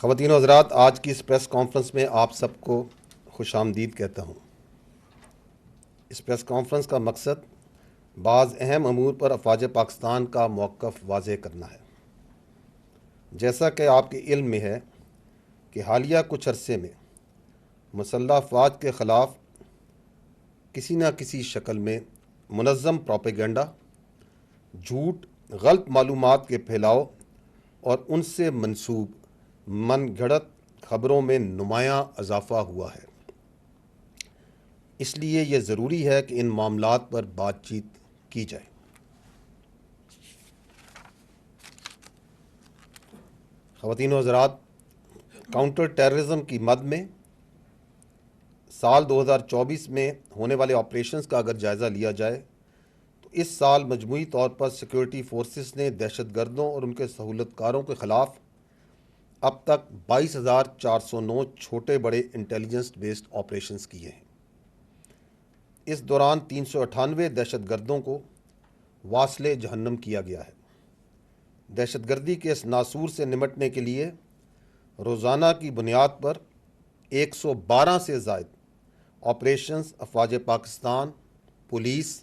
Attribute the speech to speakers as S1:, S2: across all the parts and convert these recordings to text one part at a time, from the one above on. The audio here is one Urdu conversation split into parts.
S1: خواتین و حضرات، آج کی اس پریس کانفرنس میں آپ سب کو خوش آمدید کہتا ہوں۔ اس پریس کانفرنس کا مقصد بعض اہم امور پر افواج پاکستان کا موقف واضح کرنا ہے۔ جیسا کہ آپ کے علم میں ہے کہ حالیہ کچھ عرصے میں مسلح افواج کے خلاف کسی نہ کسی شکل میں منظم پروپیگنڈا، جھوٹ، غلط معلومات کے پھیلاؤ اور ان سے منسوب من گھڑت خبروں میں نمایاں اضافہ ہوا ہے۔ اس لیے یہ ضروری ہے کہ ان معاملات پر بات چیت کی جائے۔ خواتین و حضرات، کاؤنٹر ٹیررزم کی مد میں سال 2024 میں ہونے والے آپریشنز کا اگر جائزہ لیا جائے تو اس سال مجموعی طور پر سیکورٹی فورسز نے دہشت گردوں اور ان کے سہولت کاروں کے خلاف اب تک 22,409 چھوٹے بڑے انٹیلیجنس بیسڈ آپریشنز کیے ہیں۔ اس دوران 398 دہشت گردوں کو واصل جہنم کیا گیا ہے۔ دہشت گردی کے اس ناسور سے نمٹنے کے لیے روزانہ کی بنیاد پر 112 سے زائد آپریشنز افواج پاکستان، پولیس،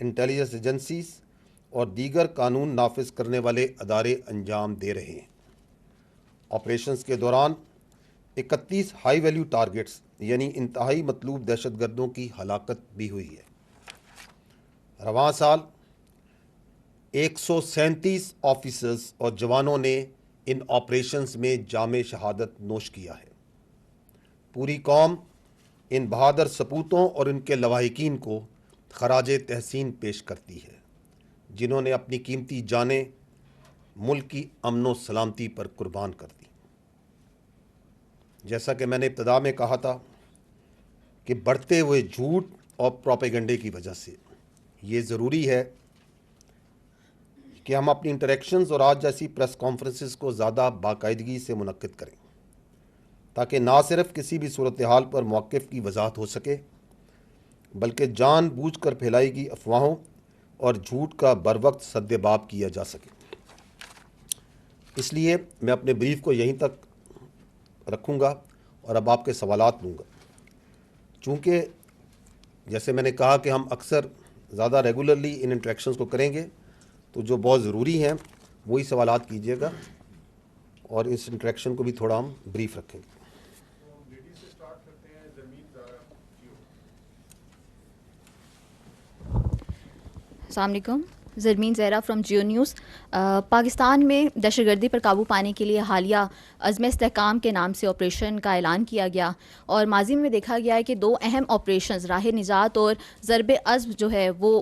S1: انٹیلیجنس ایجنسیز اور دیگر قانون نافذ کرنے والے ادارے انجام دے رہے ہیں۔ آپریشنز کے دوران 31 ہائی ویلیو ٹارگٹس یعنی انتہائی مطلوب دہشت گردوں کی ہلاکت بھی ہوئی ہے۔ رواں سال 137 آفیسرز اور جوانوں نے ان آپریشنز میں جام شہادت نوش کیا ہے۔ پوری قوم ان بہادر سپوتوں اور ان کے لواحقین کو خراج تحسین پیش کرتی ہے، جنہوں نے اپنی قیمتی جانیں ملک کی امن و سلامتی پر قربان کر دی۔ جیسا کہ میں نے ابتدا میں کہا تھا کہ بڑھتے ہوئے جھوٹ اور پروپیگنڈے کی وجہ سے یہ ضروری ہے کہ ہم اپنی انٹریکشنز اور آج جیسی پریس کانفرنسز کو زیادہ باقاعدگی سے منعقد کریں، تاکہ نہ صرف کسی بھی صورتحال پر موقف کی وضاحت ہو سکے بلکہ جان بوجھ کر پھیلائی گئی افواہوں اور جھوٹ کا بروقت سد باب کیا جا سکے۔ اس لیے میں اپنے بریف کو یہیں تک رکھوں گا اور اب آپ کے سوالات لوں گا۔ چونکہ جیسے میں نے کہا کہ ہم اکثر زیادہ ریگولرلی ان انٹریکشنز کو کریں گے، تو جو بہت ضروری ہیں وہی سوالات کیجیے گا اور اس انٹریکشن کو بھی تھوڑا ہم بریف رکھیں گے۔
S2: السلام علیکم، زرمین زہرا فرام جیو نیوز۔ پاکستان میں دہشت گردی پر قابو پانے کے لیے حالیہ عزم استحکام کے نام سے آپریشن کا اعلان کیا گیا، اور ماضی میں دیکھا گیا ہے کہ دو اہم آپریشنز راہ نجات اور ضرب عزم جو ہے وہ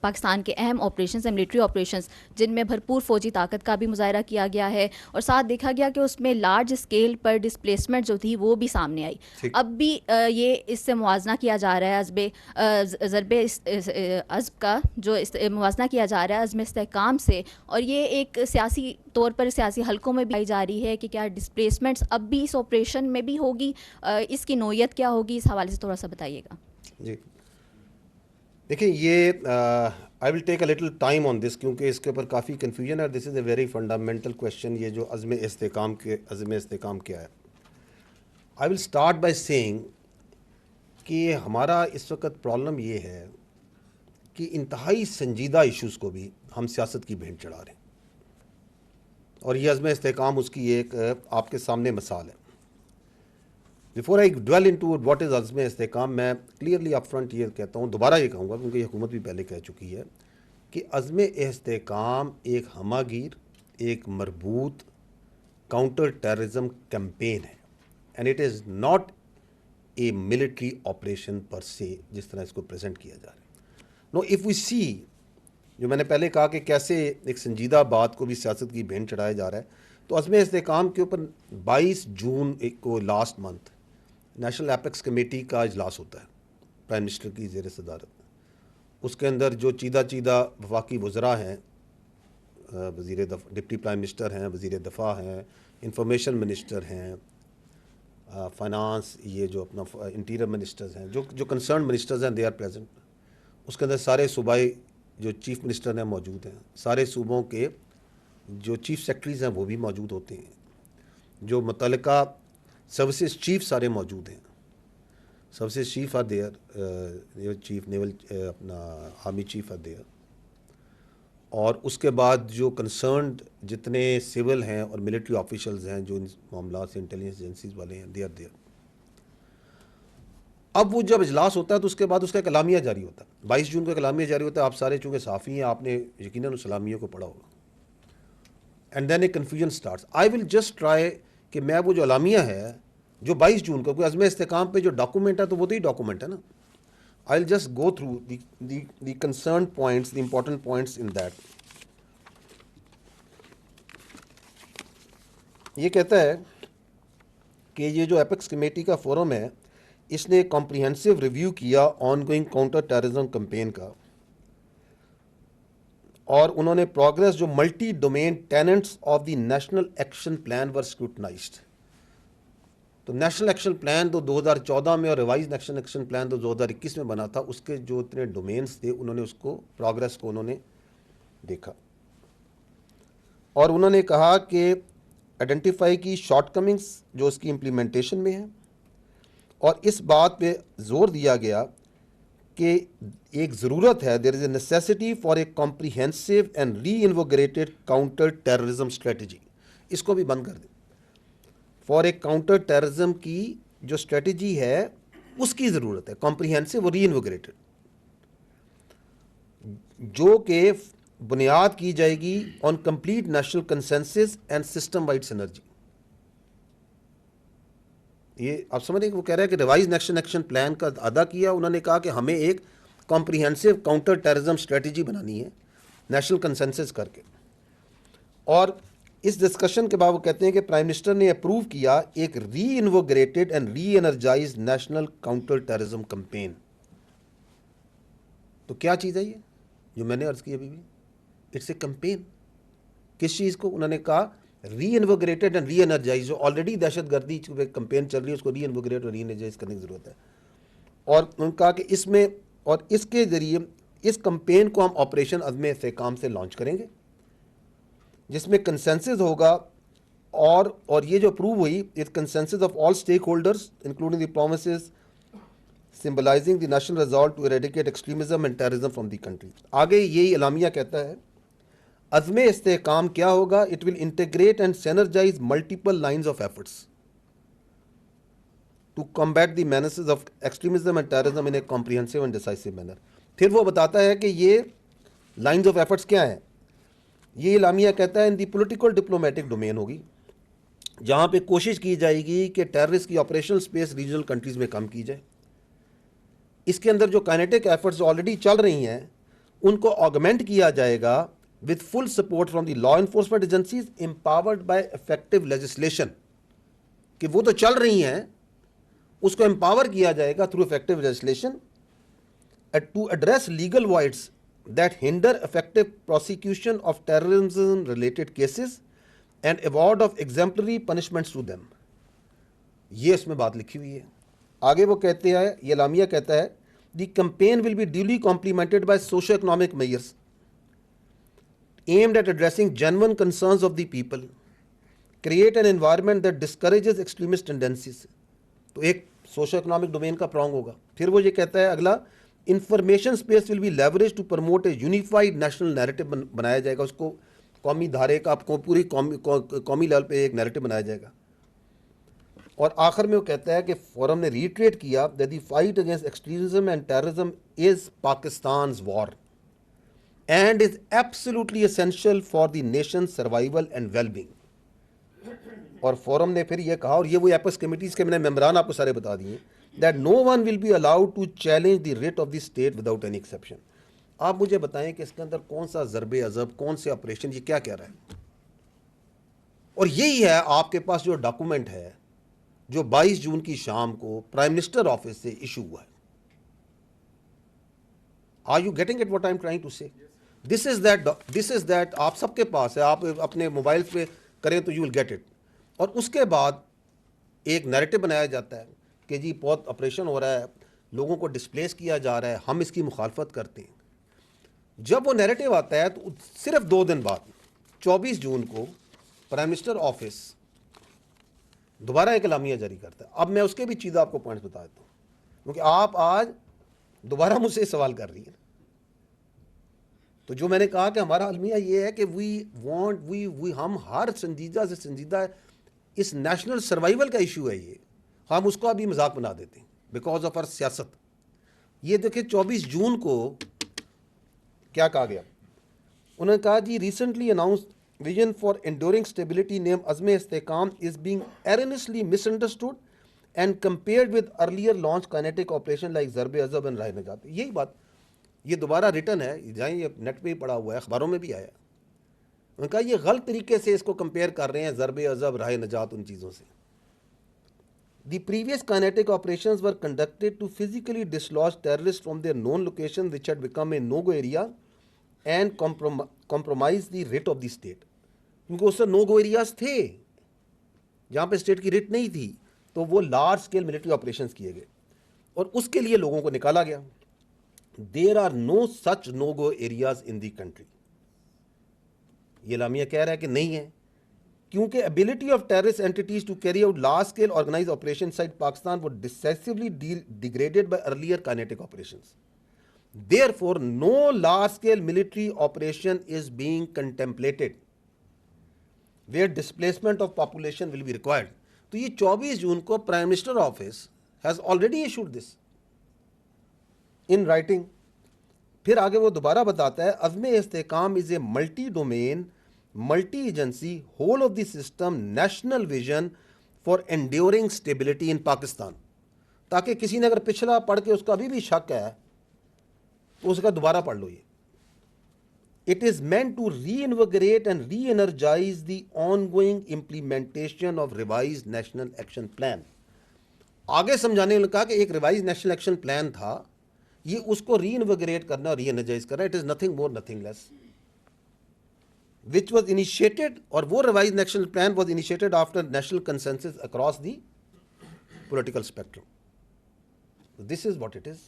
S2: پاکستان کے اہم آپریشنز ہیں، ملٹری آپریشنز، جن میں بھرپور فوجی طاقت کا بھی مظاہرہ کیا گیا ہے، اور ساتھ دیکھا گیا کہ اس میں لارج اسکیل پر ڈسپلیسمنٹ جو تھی وہ بھی سامنے آئی۔ اب بھی یہ اس سے موازنہ کیا جا رہا ہے ضرب عزم کا جو موازنہ کیا جا رہا ہے عزم استحکام سے، اور یہ ایک سیاسی طور پر سیاسی حلقوں میں بھی آئی جا رہی ہے کہ کیا ڈسپلیسمنٹس اب بھی اس آپریشن میں بھی ہوگی، اس کی نوعیت کیا ہوگی، اس حوالے سے تھوڑا سا بتائیے گا۔
S1: جی دیکھیں، یہ آئی ول ٹیک اے لٹل ٹائم آن دس، کیونکہ اس کے اوپر کافی کنفیوژن ہے۔ دس از اے ویری فنڈامنٹل کویشچن، یہ جو عزم استحکام کیا ہے۔ آئی ول اسٹارٹ بائی سیئنگ کہ ہمارا اس وقت پرابلم یہ ہے کہ انتہائی سنجیدہ ایشوز کو بھی ہم سیاست کی بھینٹ چڑھا رہے ہیں، اور یہ عزم استحکام اس کی ایک آپ کے سامنے مثال ہے۔ Before I delve into what is عزم استحکام، میں کلیئرلی اپ فرنٹ یہ کہتا ہوں، دوبارہ یہ کہوں گا کیونکہ یہ حکومت بھی پہلے کہہ چکی ہے کہ عزم استحکام ایک ہمہ گیر، ایک مربوط کاؤنٹر ٹیررزم کیمپین ہے، and it is not a military operation per se, جس طرح اس کو پریزنٹ کیا جا رہا ہے۔ نو اف وی سی، جو میں نے پہلے کہا کہ کیسے ایک سنجیدہ بات کو بھی سیاست کی بھینٹ چڑھایا جا رہا ہے، تو عزم استحکام کے اوپر 22 جون کو last month national apex committee کا اجلاس ہوتا ہے پرائم منسٹر کی زیر صدارت۔ اس کے اندر جو چیدہ وفاقی وزراء ہیں، ڈپٹی پرائم منسٹر ہیں، وزیر دفاع ہیں، انفارمیشن منسٹر ہیں، فائنانس، یہ جو اپنا انٹیریئر منسٹرز ہیں، جو کنسرن منسٹرز ہیں، دے آر پریزنٹ۔ اس کے اندر سارے صوبائی جو چیف منسٹر ہیں موجود ہیں، سارے صوبوں کے جو چیف سیکرٹریز ہیں وہ بھی موجود ہوتے ہیں۔ جو متعلقہ سروسز چیف سارے موجود ہیں. Services chief are there, chief naval اپنا آرمی چیف آر دیئر, اور اس کے بعد جو کنسرنڈ جتنے سول ہیں اور ملٹری آفیشلز ہیں جو ان معاملات سے انٹیلیجنس ایجنسیز والے ہیں, دے آر دیئر. اب وہ جب اجلاس ہوتا ہے تو اس کے بعد اس کا ایک اعلامیہ جاری ہوتا ہے. 22 جون کو ایک اعلامیہ جاری ہوتا ہے. آپ سارے چونکہ صحافی ہیں, آپ نے یقیناً اس اعلامیہ کو پڑھا ہوگا. And then a confusion starts. I will just try کہ میں وہ جو اعلامیہ ہے جو 22 جون کو, کوئی عزم استحکام پہ جو ڈاکومنٹ ہے تو وہ تو ہی ڈاکومنٹ ہے نا. I will just go through the concern points, the important points in that. یہ کہتا ہے کہ یہ جو ایپیکس کمیٹی کا فورم ہے, اس نے کمپریہنسو ریویو کیا ongoing counter terrorism campaign کا, اور انہوں نے پروگرس جو multi domain tenets of the national action plan were scrutinized. تو نیشنل ایکشن پلان تو 2014 میں اور ریوائز نیشنل ایکشن پلان تو 2021 میں بنا تھا, اس کے جو اتنے ڈومینس تھے انہوں نے اس کو پروگرس کو انہوں نے دیکھا, اور انہوں نے کہا کہ آئیڈینٹیفائی کی شارٹ کمنگس جو اس کی امپلیمنٹیشن میں ہیں, اور اس بات پہ زور دیا گیا کہ ایک ضرورت ہے, there is a necessity for a comprehensive and reinvigorated counter terrorism strategy. اس کو بھی بند کر دیں. فار اے کاؤنٹر ٹیررزم کی جو اسٹریٹجی ہے اس کی ضرورت ہے, کمپریہنسو اور ری انوگریٹڈ, جو کہ بنیاد کی جائے گی on complete national consensus and system wide synergy. یہ آپ سمجھ رہے ہیں کہ وہ کہہ رہے ہیں کہ ریوائز نیشنل ایکشن پلان کا ادا کیا, انہوں نے کہا کہ ہمیں ایک کمپریہنسو کاؤنٹر ٹیررزم اسٹریٹجی بنانی ہے نیشنل کنسنسس کر کے. اور اس ڈسکشن کے بعد وہ کہتے ہیں کہ پرائم منسٹر نے اپروو کیا ایک reinvigorated and reenergized national counter terrorism campaign. تو کیا چیز ہے یہ جو میں نے عرض کی ابھی بھی؟ It's a campaign. کس چیز کو؟ انہوں نے کہا reinvigorated and reenergize. جو آلریڈی دہشت گردی کمپین چل رہی ہے اس کو ری انوگریٹ اور ری انرجائز کرنے کی ضرورت ہے. اور انہوں نے کہا کہ اس میں اور اس کے ذریعے اس کمپین کو ہم آپریشن عزم استحکام سے لانچ کریں گے, جس میں کنسنسس ہوگا, اور یہ جو اپروو ہوئی it consensus of all stakeholders including the promises symbolizing the national result to eradicate extremism and terrorism from the country. آگے یہی اعلامیہ کہتا ہے عزم استحکام کیا ہوگا, it will integrate and synergize multiple lines of efforts to combat the menace of extremism and terrorism in a comprehensive and decisive manner. پھر وہ بتاتا ہے کہ یہ لائنز آف ایفرٹس کیا ہیں. یہ اعلامیہ کہتا ہے ان دی پولیٹیکل ڈپلومیٹک ڈومین ہوگی, جہاں پہ کوشش کی جائے گی کہ ٹیررسٹ کی آپریشنل اسپیس ریجنل کنٹریز میں کم کی جائے. اس کے اندر جو کائنیٹک ایفرٹس آلریڈی چل رہی ہیں ان کو آگمنٹ کیا جائے گا with full support from the law enforcement agencies empowered by effective legislation. کہ وہ تو چل رہی ہیں, اس کو empower کیا جائے گا through effective legislation to address legal voids that hinder effective prosecution of terrorism related cases and award of exemplary punishments to them. یہ اس میں بات لکھی ہوئی ہے. آگے وہ کہتے ہیں, یہ اعلامیہ کہتا ہے the campaign will be duly complemented by socio-economic measures aimed at addressing genuine concerns of the people, create an environment that discourages extremist tendencies. تو ایک سوشو اکنامک ڈومین کا پرانگ ہوگا. پھر وہ یہ کہتا ہے اگلا, information space will be leverage to promote a unified national narrative بنایا جائے گا, اس کو قومی دھارے کا پوری قومی لیول پہ ایک نیریٹو بنایا جائے گا. اور آخر میں وہ کہتا ہے کہ فورم نے ریٹریٹ کیا that the fight against extremism and terrorism is Pakistan's war and is absolutely essential for the nation's survival and well-being. اور فورم نے پھر یہ کہا, اور یہ وہ ایپس کمیٹیز کے میں نے ممبران آپ کو سارے بتا دیے, that no one will be allowed to challenge the writ of the state without any exception. آپ مجھے بتائیں کہ اس کے اندر کون سا ضرب عضب, کون سے آپریشن, یہ کیا کہہ رہا ہے؟ اور یہی ہے آپ کے پاس جو ڈاکومنٹ ہے جو 22 جون کی شام کو پرائم منسٹر آفس سے ایشو ہوا ہے. Are you getting at what I'm trying to say? This is that آپ سب کے پاس ہے, آپ اپنے موبائل پہ کریں تو you will get it. اور اس کے بعد ایک نیریٹو بنایا جاتا ہے کہ جی بہت آپریشن ہو رہا ہے, لوگوں کو ڈسپلیس کیا جا رہا ہے, ہم اس کی مخالفت کرتے ہیں. جب وہ نیریٹو آتا ہے تو صرف 2 دن بعد 24 جون کو پرائم منسٹر آفس دوبارہ ایک اعلامیہ جاری کرتا ہے. اب میں اس کے بھی چیزیں آپ کو پوائنٹس بتا دیتا ہوں, کیونکہ آپ آج دوبارہ مجھ سے سوال کر رہی ہیں. تو جو میں نے کہا کہ ہمارا المیہ یہ ہے کہ ہم ہر سنجیدہ سے سنجیدہ اس نیشنل سروائیول کا ایشو ہے, یہ ہم اس کو ابھی مذاق بنا دیتے ہیں بیکاز آف آر سیاست. یہ دیکھیں 24 جون کو کیا کہا گیا, انہوں نے کہا جی recently announced vision for enduring stability name Azm Istehkam is being erroneously misunderstood and compared with earlier launch kinetic operation like Zarb Azb and راہ نجات. یہی بات, یہ دوبارہ ریٹن ہے, جائیں یہ نیٹ پہ ہی پڑا ہوا ہے, اخباروں میں بھی آیا. انہوں نے کہا یہ غلط طریقے سے اس کو کمپیئر کر رہے ہیں ضرب عضب راہ نجات ان چیزوں سے. The previous kinetic operations were conducted to physically dislodge terrorists from their known location which had become a no-go area and compromise the writ of the state. کیونکہ اس سے no-go areas تھے جہاں پہ اسٹیٹ کی رٹ نہیں تھی, تو وہ لارج اسکیل ملٹری آپریشنز کیے گئے اور اس کے لیے لوگوں کو نکالا گیا. There are no such no-go areas in the country. یہ اعلامیہ کہہ رہا ہے کہ نہیں ہے, کیونکہ ability of terrorist entities to carry out large scale organized operations inside Pakistan was decisively degraded by earlier kinetic operations. Therefore, no large scale military operation is being contemplated where displacement of population will be required. تو یہ 24 جون کو prime minister office has already issued this in writing. پھر آگے وہ دوبارہ بتاتا ہے Azm Istehkam is a multi domain multi agency whole of the system national vision for enduring stability in Pakistan. تاکہ کسی نے اگر پچھلا پڑھ کے اس کا ابھی بھی شک ہے تو اس کا دوبارہ پڑھ لو. یہ it is meant to reinvigorate and reenergize the ongoing implementation of revise national action plan. آگے سمجھانے نے کہا کہ ایک ریوائز نیشنل ایکشن پلان تھا, یہ اس کو ری انویگریٹ کرنا اور ری انرجائز کرنا. It is nothing more nothing less which was initiated, اور وہ revise national plan was initiated after national consensus across the political spectrum. This is what it is.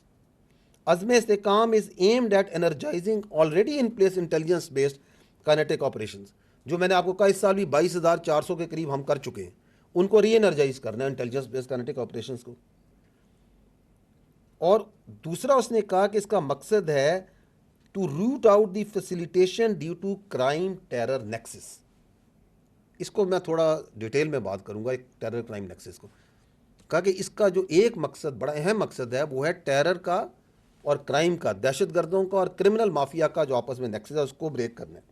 S1: عزم استحکام is aimed at energizing already in place intelligence based kinetic operations. جو میں نے آپ کو کہا اس سال بھی 22,400 کے قریب ہم کر چکے ہیں, ان کو ری انرجائز کرنا ہے انٹیلیجنس بیسڈ کائنیٹک آپریشنز کو. اور دوسرا اس نے کہا کہ اس کا مقصد ہے to root out the facilitation due to crime terror nexus. اس کو میں تھوڑا ڈیٹیل میں بات کروں گا ایک ٹیرر کرائم نیکسس کو. کہا کہ اس کا جو ایک مقصد بڑا اہم مقصد ہے وہ ہے ٹیرر کا اور کرائم کا, دہشت گردوں کا اور کرمنل مافیا کا جو آپس میں نیکسس ہے اس کو بریک کرنا ہے.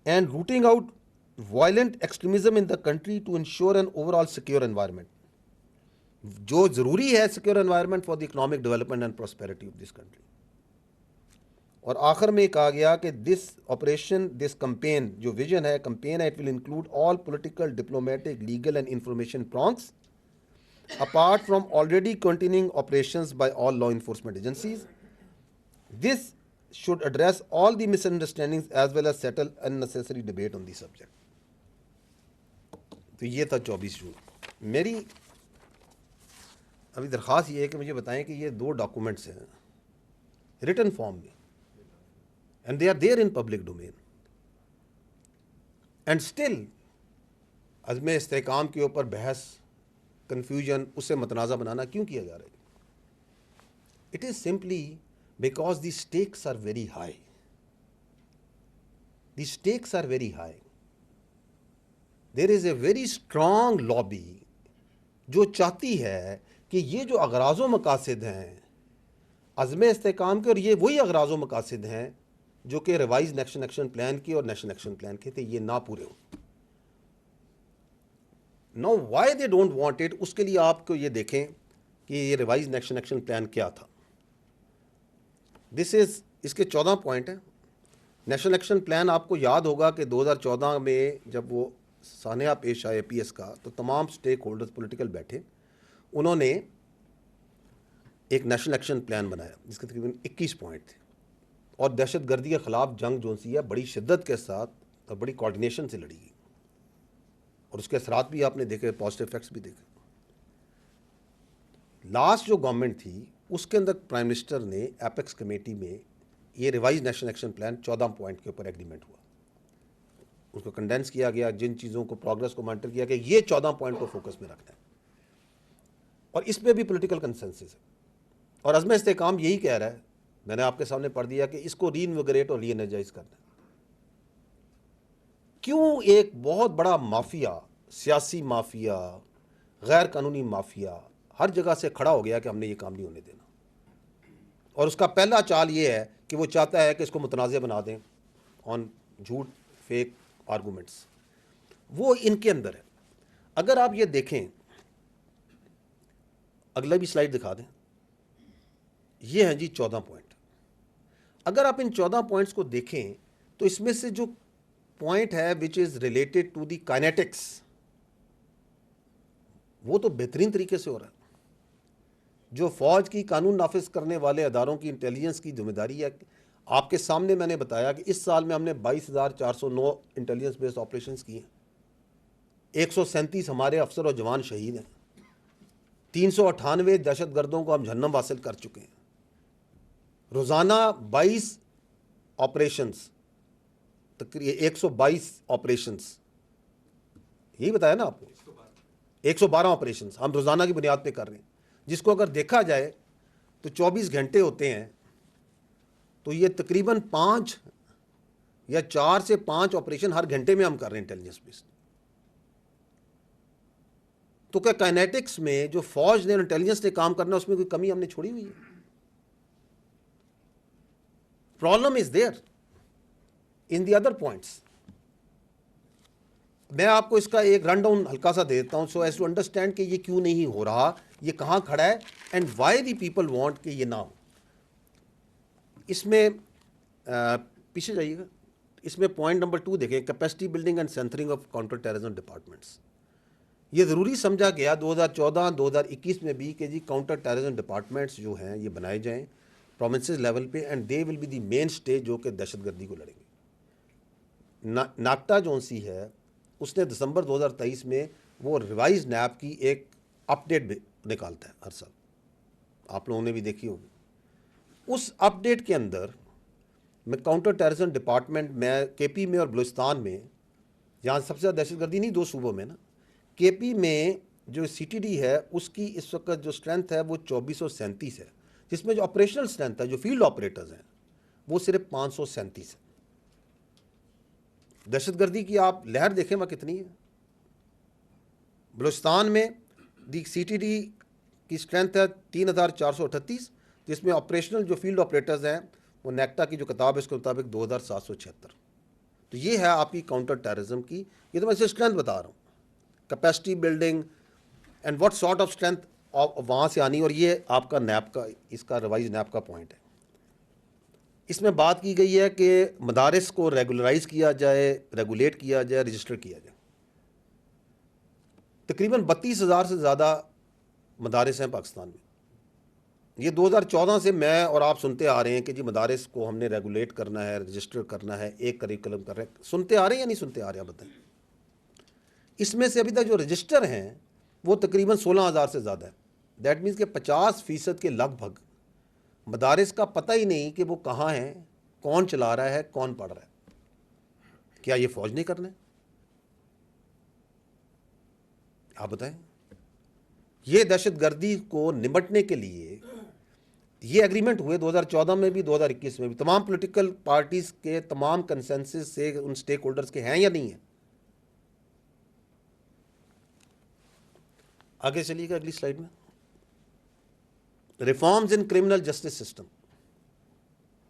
S1: And rooting out violent extremism in the country to ensure an overall secure environment. جو ضروری ہے secure environment for the economic development and prosperity of this country. اور آخر میں کہا گیا کہ دس آپریشن دس کمپین جو ویژن ہے کمپین ہے it will include all political diplomatic legal and information prongs apart from already continuing operations by all law enforcement agencies. This should address all the misunderstandings as well as settle unnecessary debate on the subject. تو یہ تھا 24 جون. میری ابھی درخواست یہ ہے کہ مجھے بتائیں کہ یہ 2 ڈاکومنٹس ہیں ریٹن فارم میں and they are there in public domain and still عزم استحکام کے اوپر بحث کنفیوژن اسے متنازع بنانا کیوں کیا جا رہا ہے؟ It is simply because the stakes are very high. The stakes are very high. There is a very strong lobby جو چاہتی ہے کہ یہ جو اغراض و مقاصد ہیں عزم استحکام کے, اور یہ وہی اغراض و مقاصد ہیں جو کہ ریوائز نیشنل ایکشن پلان کی اور نیشنل ایکشن پلان کے تھے, یہ نہ پورے ہوں. Now why they don't want it, اس کے لیے آپ کو یہ دیکھیں کہ یہ ریوائز نیشنل ایکشن پلان کیا تھا. اس کے 14 پوائنٹ ہیں. نیشنل ایکشن پلان آپ کو یاد ہوگا کہ 2014 میں جب وہ سانحہ پیش آئے پی ایس کا تو تمام سٹیک ہولڈرز پولیٹیکل بیٹھے, انہوں نے ایک نیشنل ایکشن پلان بنایا جس کے تقریباً 21 پوائنٹ تھے, اور دہشت گردی کے خلاف جنگ جو سی ہے بڑی شدت کے ساتھ اور بڑی کوارڈینیشن سے لڑی گئی, اور اس کے اثرات بھی آپ نے دیکھے, پازیٹیو ایفیکٹس بھی دیکھے. لاسٹ جو گورنمنٹ تھی اس کے اندر پرائم منسٹر نے ایپیکس کمیٹی میں یہ revise national action plan 14 point کے اوپر ایگریمنٹ ہوا. اس کو کنڈینس کیا گیا, جن چیزوں کو پروگرس کو مانیٹر کیا گیا, یہ 14 پوائنٹ کو فوکس میں رکھنا ہے, اور اس پہ بھی پولیٹیکل کنسنسس ہے. اور عزم استحکام یہی کہہ رہا ہے, میں نے آپ کے سامنے پڑھ دیا, کہ اس کو ری انویگریٹ اور ری انرجائز کرنا ہے. کیوں ایک بہت بڑا مافیا, سیاسی مافیا, غیر قانونی مافیا ہر جگہ سے کھڑا ہو گیا کہ ہم نے یہ کام نہیں ہونے دینا, اور اس کا پہلا چال یہ ہے کہ وہ چاہتا ہے کہ اس کو متنازع بنا دیں آن جھوٹ, فیک آرگومنٹس. وہ ان کے اندر ہے. اگر آپ یہ دیکھیں, اگلا بھی سلائیڈ دکھا دیں, یہ ہیں جی 14 پوائنٹ. اگر آپ ان 14 پوائنٹس کو دیکھیں تو اس میں سے جو پوائنٹ ہے which is related to the kinetics, وہ تو بہترین طریقے سے ہو رہا ہے. جو فوج کی قانون نافذ کرنے والے اداروں کی انٹیلیجنس کی ذمہ داری ہے, آپ کے سامنے میں نے بتایا کہ اس سال میں ہم نے 22,409 انٹیلیجنس بیسڈ آپریشنز کیے ہیں, 137 ہمارے افسر اور جوان شہید ہیں, 398 دہشت گردوں کو ہم جہنم حاصل کر چکے ہیں. روزانہ 22 آپریشنز, تقریباً 122 آپریشنز, یہی بتایا نا آپ کو, 112 آپریشنز ہم روزانہ کی بنیاد پہ کر رہے ہیں, جس کو اگر دیکھا جائے تو 24 گھنٹے ہوتے ہیں, تو یہ تقریباً 5 یا 4 سے 5 آپریشن ہر گھنٹے میں ہم کر رہے ہیں انٹیلیجنس بیسڈ. تو کیا کائنیٹکس میں جو فوج نے انٹیلیجنس نے کام کرنا, اس میں کوئی کمی ہم نے چھوڑی ہوئی ہے؟ Problem is there in the other points. میں آپ کو اس کا ایک رن ڈاؤن ہلکا سا دے دیتا ہوں, سو ایز ٹو انڈرسٹینڈ کہ یہ کیوں نہیں ہو رہا, یہ کہاں کھڑا ہے, and why the people want کہ یہ نہ ہو. اس میں پیچھے جائیے گا, اس میں پوائنٹ نمبر 2 دیکھیں, capacity building and centring of counter terrorism departments. یہ ضروری سمجھا گیا 2014-2021 میں بھی کہ جی کاؤنٹر ٹیررزم ڈپارٹمنٹس جو ہیں یہ بنائے جائیں پروونسز لیول پہ, and they will be the main stage جو کہ دہشت گردی کو لڑیں گے. ناکٹا جون سی ہے, اس نے دسمبر 2023 میں وہ ریوائز نیب کی ایک اپ ڈیٹ نکالتا ہے ہر سال, آپ لوگوں نے بھی دیکھی ہوگی. اس اپ ڈیٹ کے اندر میں کاؤنٹر ٹیررزم ڈپارٹمنٹ میں کے پی میں اور بلوچستان میں, جہاں سب سے زیادہ دہشت گردی نہیں 2 صوبوں میں نا, کے پی میں جو سی ٹی ڈی ہے اس کی اس وقت جو اسٹرینتھ ہے وہ 2437 ہے, جس میں جو آپریشنل اسٹرینتھ ہے, جو فیلڈ آپریٹرز ہیں, وہ صرف 537 ہے. دہشت گردی کی آپ لہر دیکھیں وہاں کتنی ہے. بلوچستان میں دی سی ٹی ڈی کی اسٹرینتھ ہے 3438, جس میں آپریشنل جو فیلڈ آپریٹرز ہیں وہ نیکٹا کی جو کتاب ہے اس کے مطابق 2776. تو یہ ہے آپ کی کاؤنٹر ٹیررزم کی, یہ تو میں اسے اسٹرینتھ بتا رہا ہوں, capacity building and what sort of strength وہاں سے آنی, اور یہ آپ کا نیب کا, اس کا ریوائز نیب کا پوائنٹ ہے. اس میں بات کی گئی ہے کہ مدارس کو ریگولرائز کیا جائے, ریگولیٹ کیا جائے, رجسٹر کیا جائے. تقریباً 32,000 سے زیادہ مدارس ہیں پاکستان میں. یہ 2014 سے میں اور آپ سنتے آ رہے ہیں کہ جی مدارس کو ہم نے ریگولیٹ کرنا ہے, رجسٹر کرنا ہے, ایک کریکولم کر رہے ہیں. سنتے آ رہے ہیں یا نہیں سنتے آ رہے ہیں بتائیں. اس میں سے ابھی تک جو رجسٹر ہیں وہ تقریباً 16,000 سے زیادہ ہے. دیٹ مینس کہ 50% کے لگ بھگ مدارس کا پتہ ہی نہیں کہ وہ کہاں ہیں, کون چلا رہا ہے, کون پڑھ رہا ہے. کیا یہ فوج نہیں کرنا ہے؟ آپ بتائیں. یہ دہشت گردی کو نمٹنے کے لیے یہ ایگریمنٹ ہوئے 2014 میں بھی 2021 میں بھی, تمام پولیٹیکل پارٹیز کے تمام کنسنسس سے ان سٹیک ہولڈرز کے ہیں یا نہیں ہیں. آگے چلیے گا اگلی سلائیڈ میں. Reforms in criminal justice system,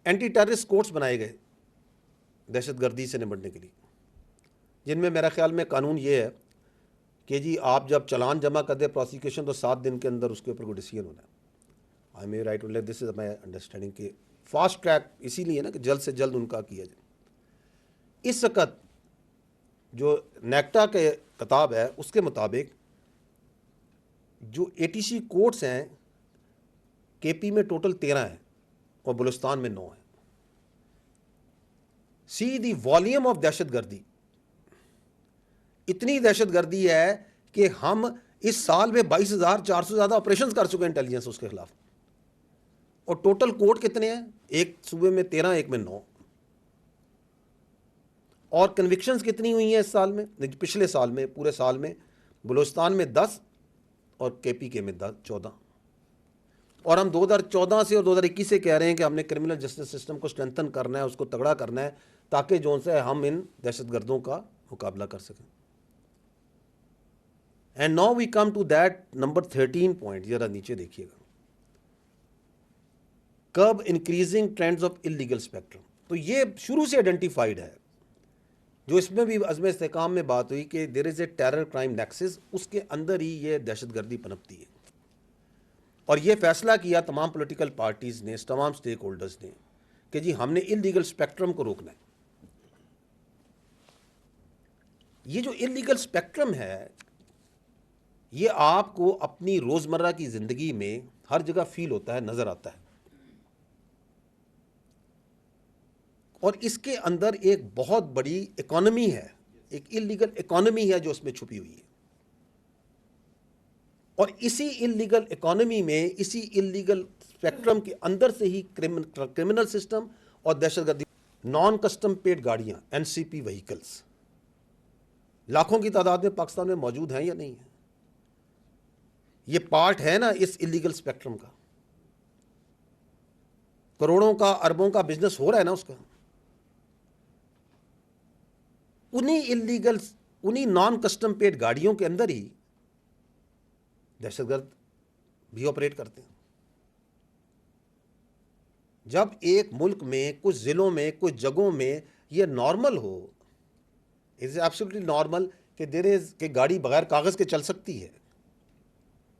S1: anti terrorist courts بنائے گئے دہشت گردی سے نمٹنے کے لیے, جن میں میرا خیال میں قانون یہ ہے کہ جی آپ جب چلان جمع کر دیں پروسیکیوشن تو 7 دن کے اندر اس کے اوپر کوئی ڈیسیجن ہونا ہے. I may right to this is my understanding کہ فاسٹ ٹریک اسی لیے نا کہ جلد سے جلد ان کا کیا جائے. اس وقت جو نیکٹا کے کتاب ہے اس کے مطابق جو ATC کورٹس ہیں کے پی میں ٹوٹل 13 ہیں اور بلوچستان میں 9 ہیں. سی دی والیوم آف دہشت گردی, اتنی دہشت گردی ہے کہ ہم اس سال میں 22,400 سے زیادہ آپریشنز کر چکے ہیں انٹیلیجنس اس کے خلاف, اور ٹوٹل کورٹ کتنے ہیں, ایک صوبے میں 13, ایک میں 9. اور کنوکشنز کتنی ہوئی ہیں اس سال میں, پچھلے سال میں, پورے سال میں بلوچستان میں 10 اور کے پی کے میں 14. اور ہم 2014 سے اور 2021 سے کہہ رہے ہیں کہ ہم نے کرمنل جسٹس سسٹم کو اسٹرینتھن کرنا ہے, اس کو تگڑا کرنا ہے, تاکہ جو سے ہم ان دہشت گردوں کا مقابلہ کر سکیں. And now we come to that number 13 point, ذرا نیچے دیکھیے گا, curb increasing trends of illegal spectrum. تو یہ شروع سے آئیڈینٹیفائڈ ہے, جو اس میں بھی عزم استحکام میں بات ہوئی کہ دیر is a terror crime nexus, اس کے اندر ہی یہ دہشت گردی پنپتی ہے. اور یہ فیصلہ کیا تمام پولیٹیکل پارٹیز نے, تمام سٹیک ہولڈرز نے, کہ جی ہم نے انلیگل اسپیکٹرم کو روکنا ہے. یہ جو انلیگل اسپیکٹرم ہے یہ آپ کو اپنی روزمرہ کی زندگی میں ہر جگہ فیل ہوتا ہے, نظر آتا ہے. اور اس کے اندر ایک بہت بڑی اکانومی ہے, ایک انلیگل اکانومی ہے جو اس میں چھپی ہوئی ہے. اور اسی انلیگل اکانومی میں, اسی انلیگل اسپیکٹرم کے اندر سے ہی کرمنل سسٹم اور دہشت گردی, نان کسٹم پیڈ گاڑیاں, این سی پی وہیکلز لاکھوں کی تعداد میں پاکستان میں موجود ہیں یا نہیں ہیں. یہ پارٹ ہے نا اس انلیگل اسپیکٹرم کا, کروڑوں کا, اربوں کا بزنس ہو رہا ہے نا اس کا. انہی نان کسٹم پیڈ گاڑیوں کے اندر ہی دہشت گرد بھی آپریٹ کرتے ہیں. جب ایک ملک میں, کچھ ضلعوں میں, کچھ جگہوں میں یہ normal who, it is absolutely normal کہ گاڑی بغیر کاغذ کے چل سکتی ہے,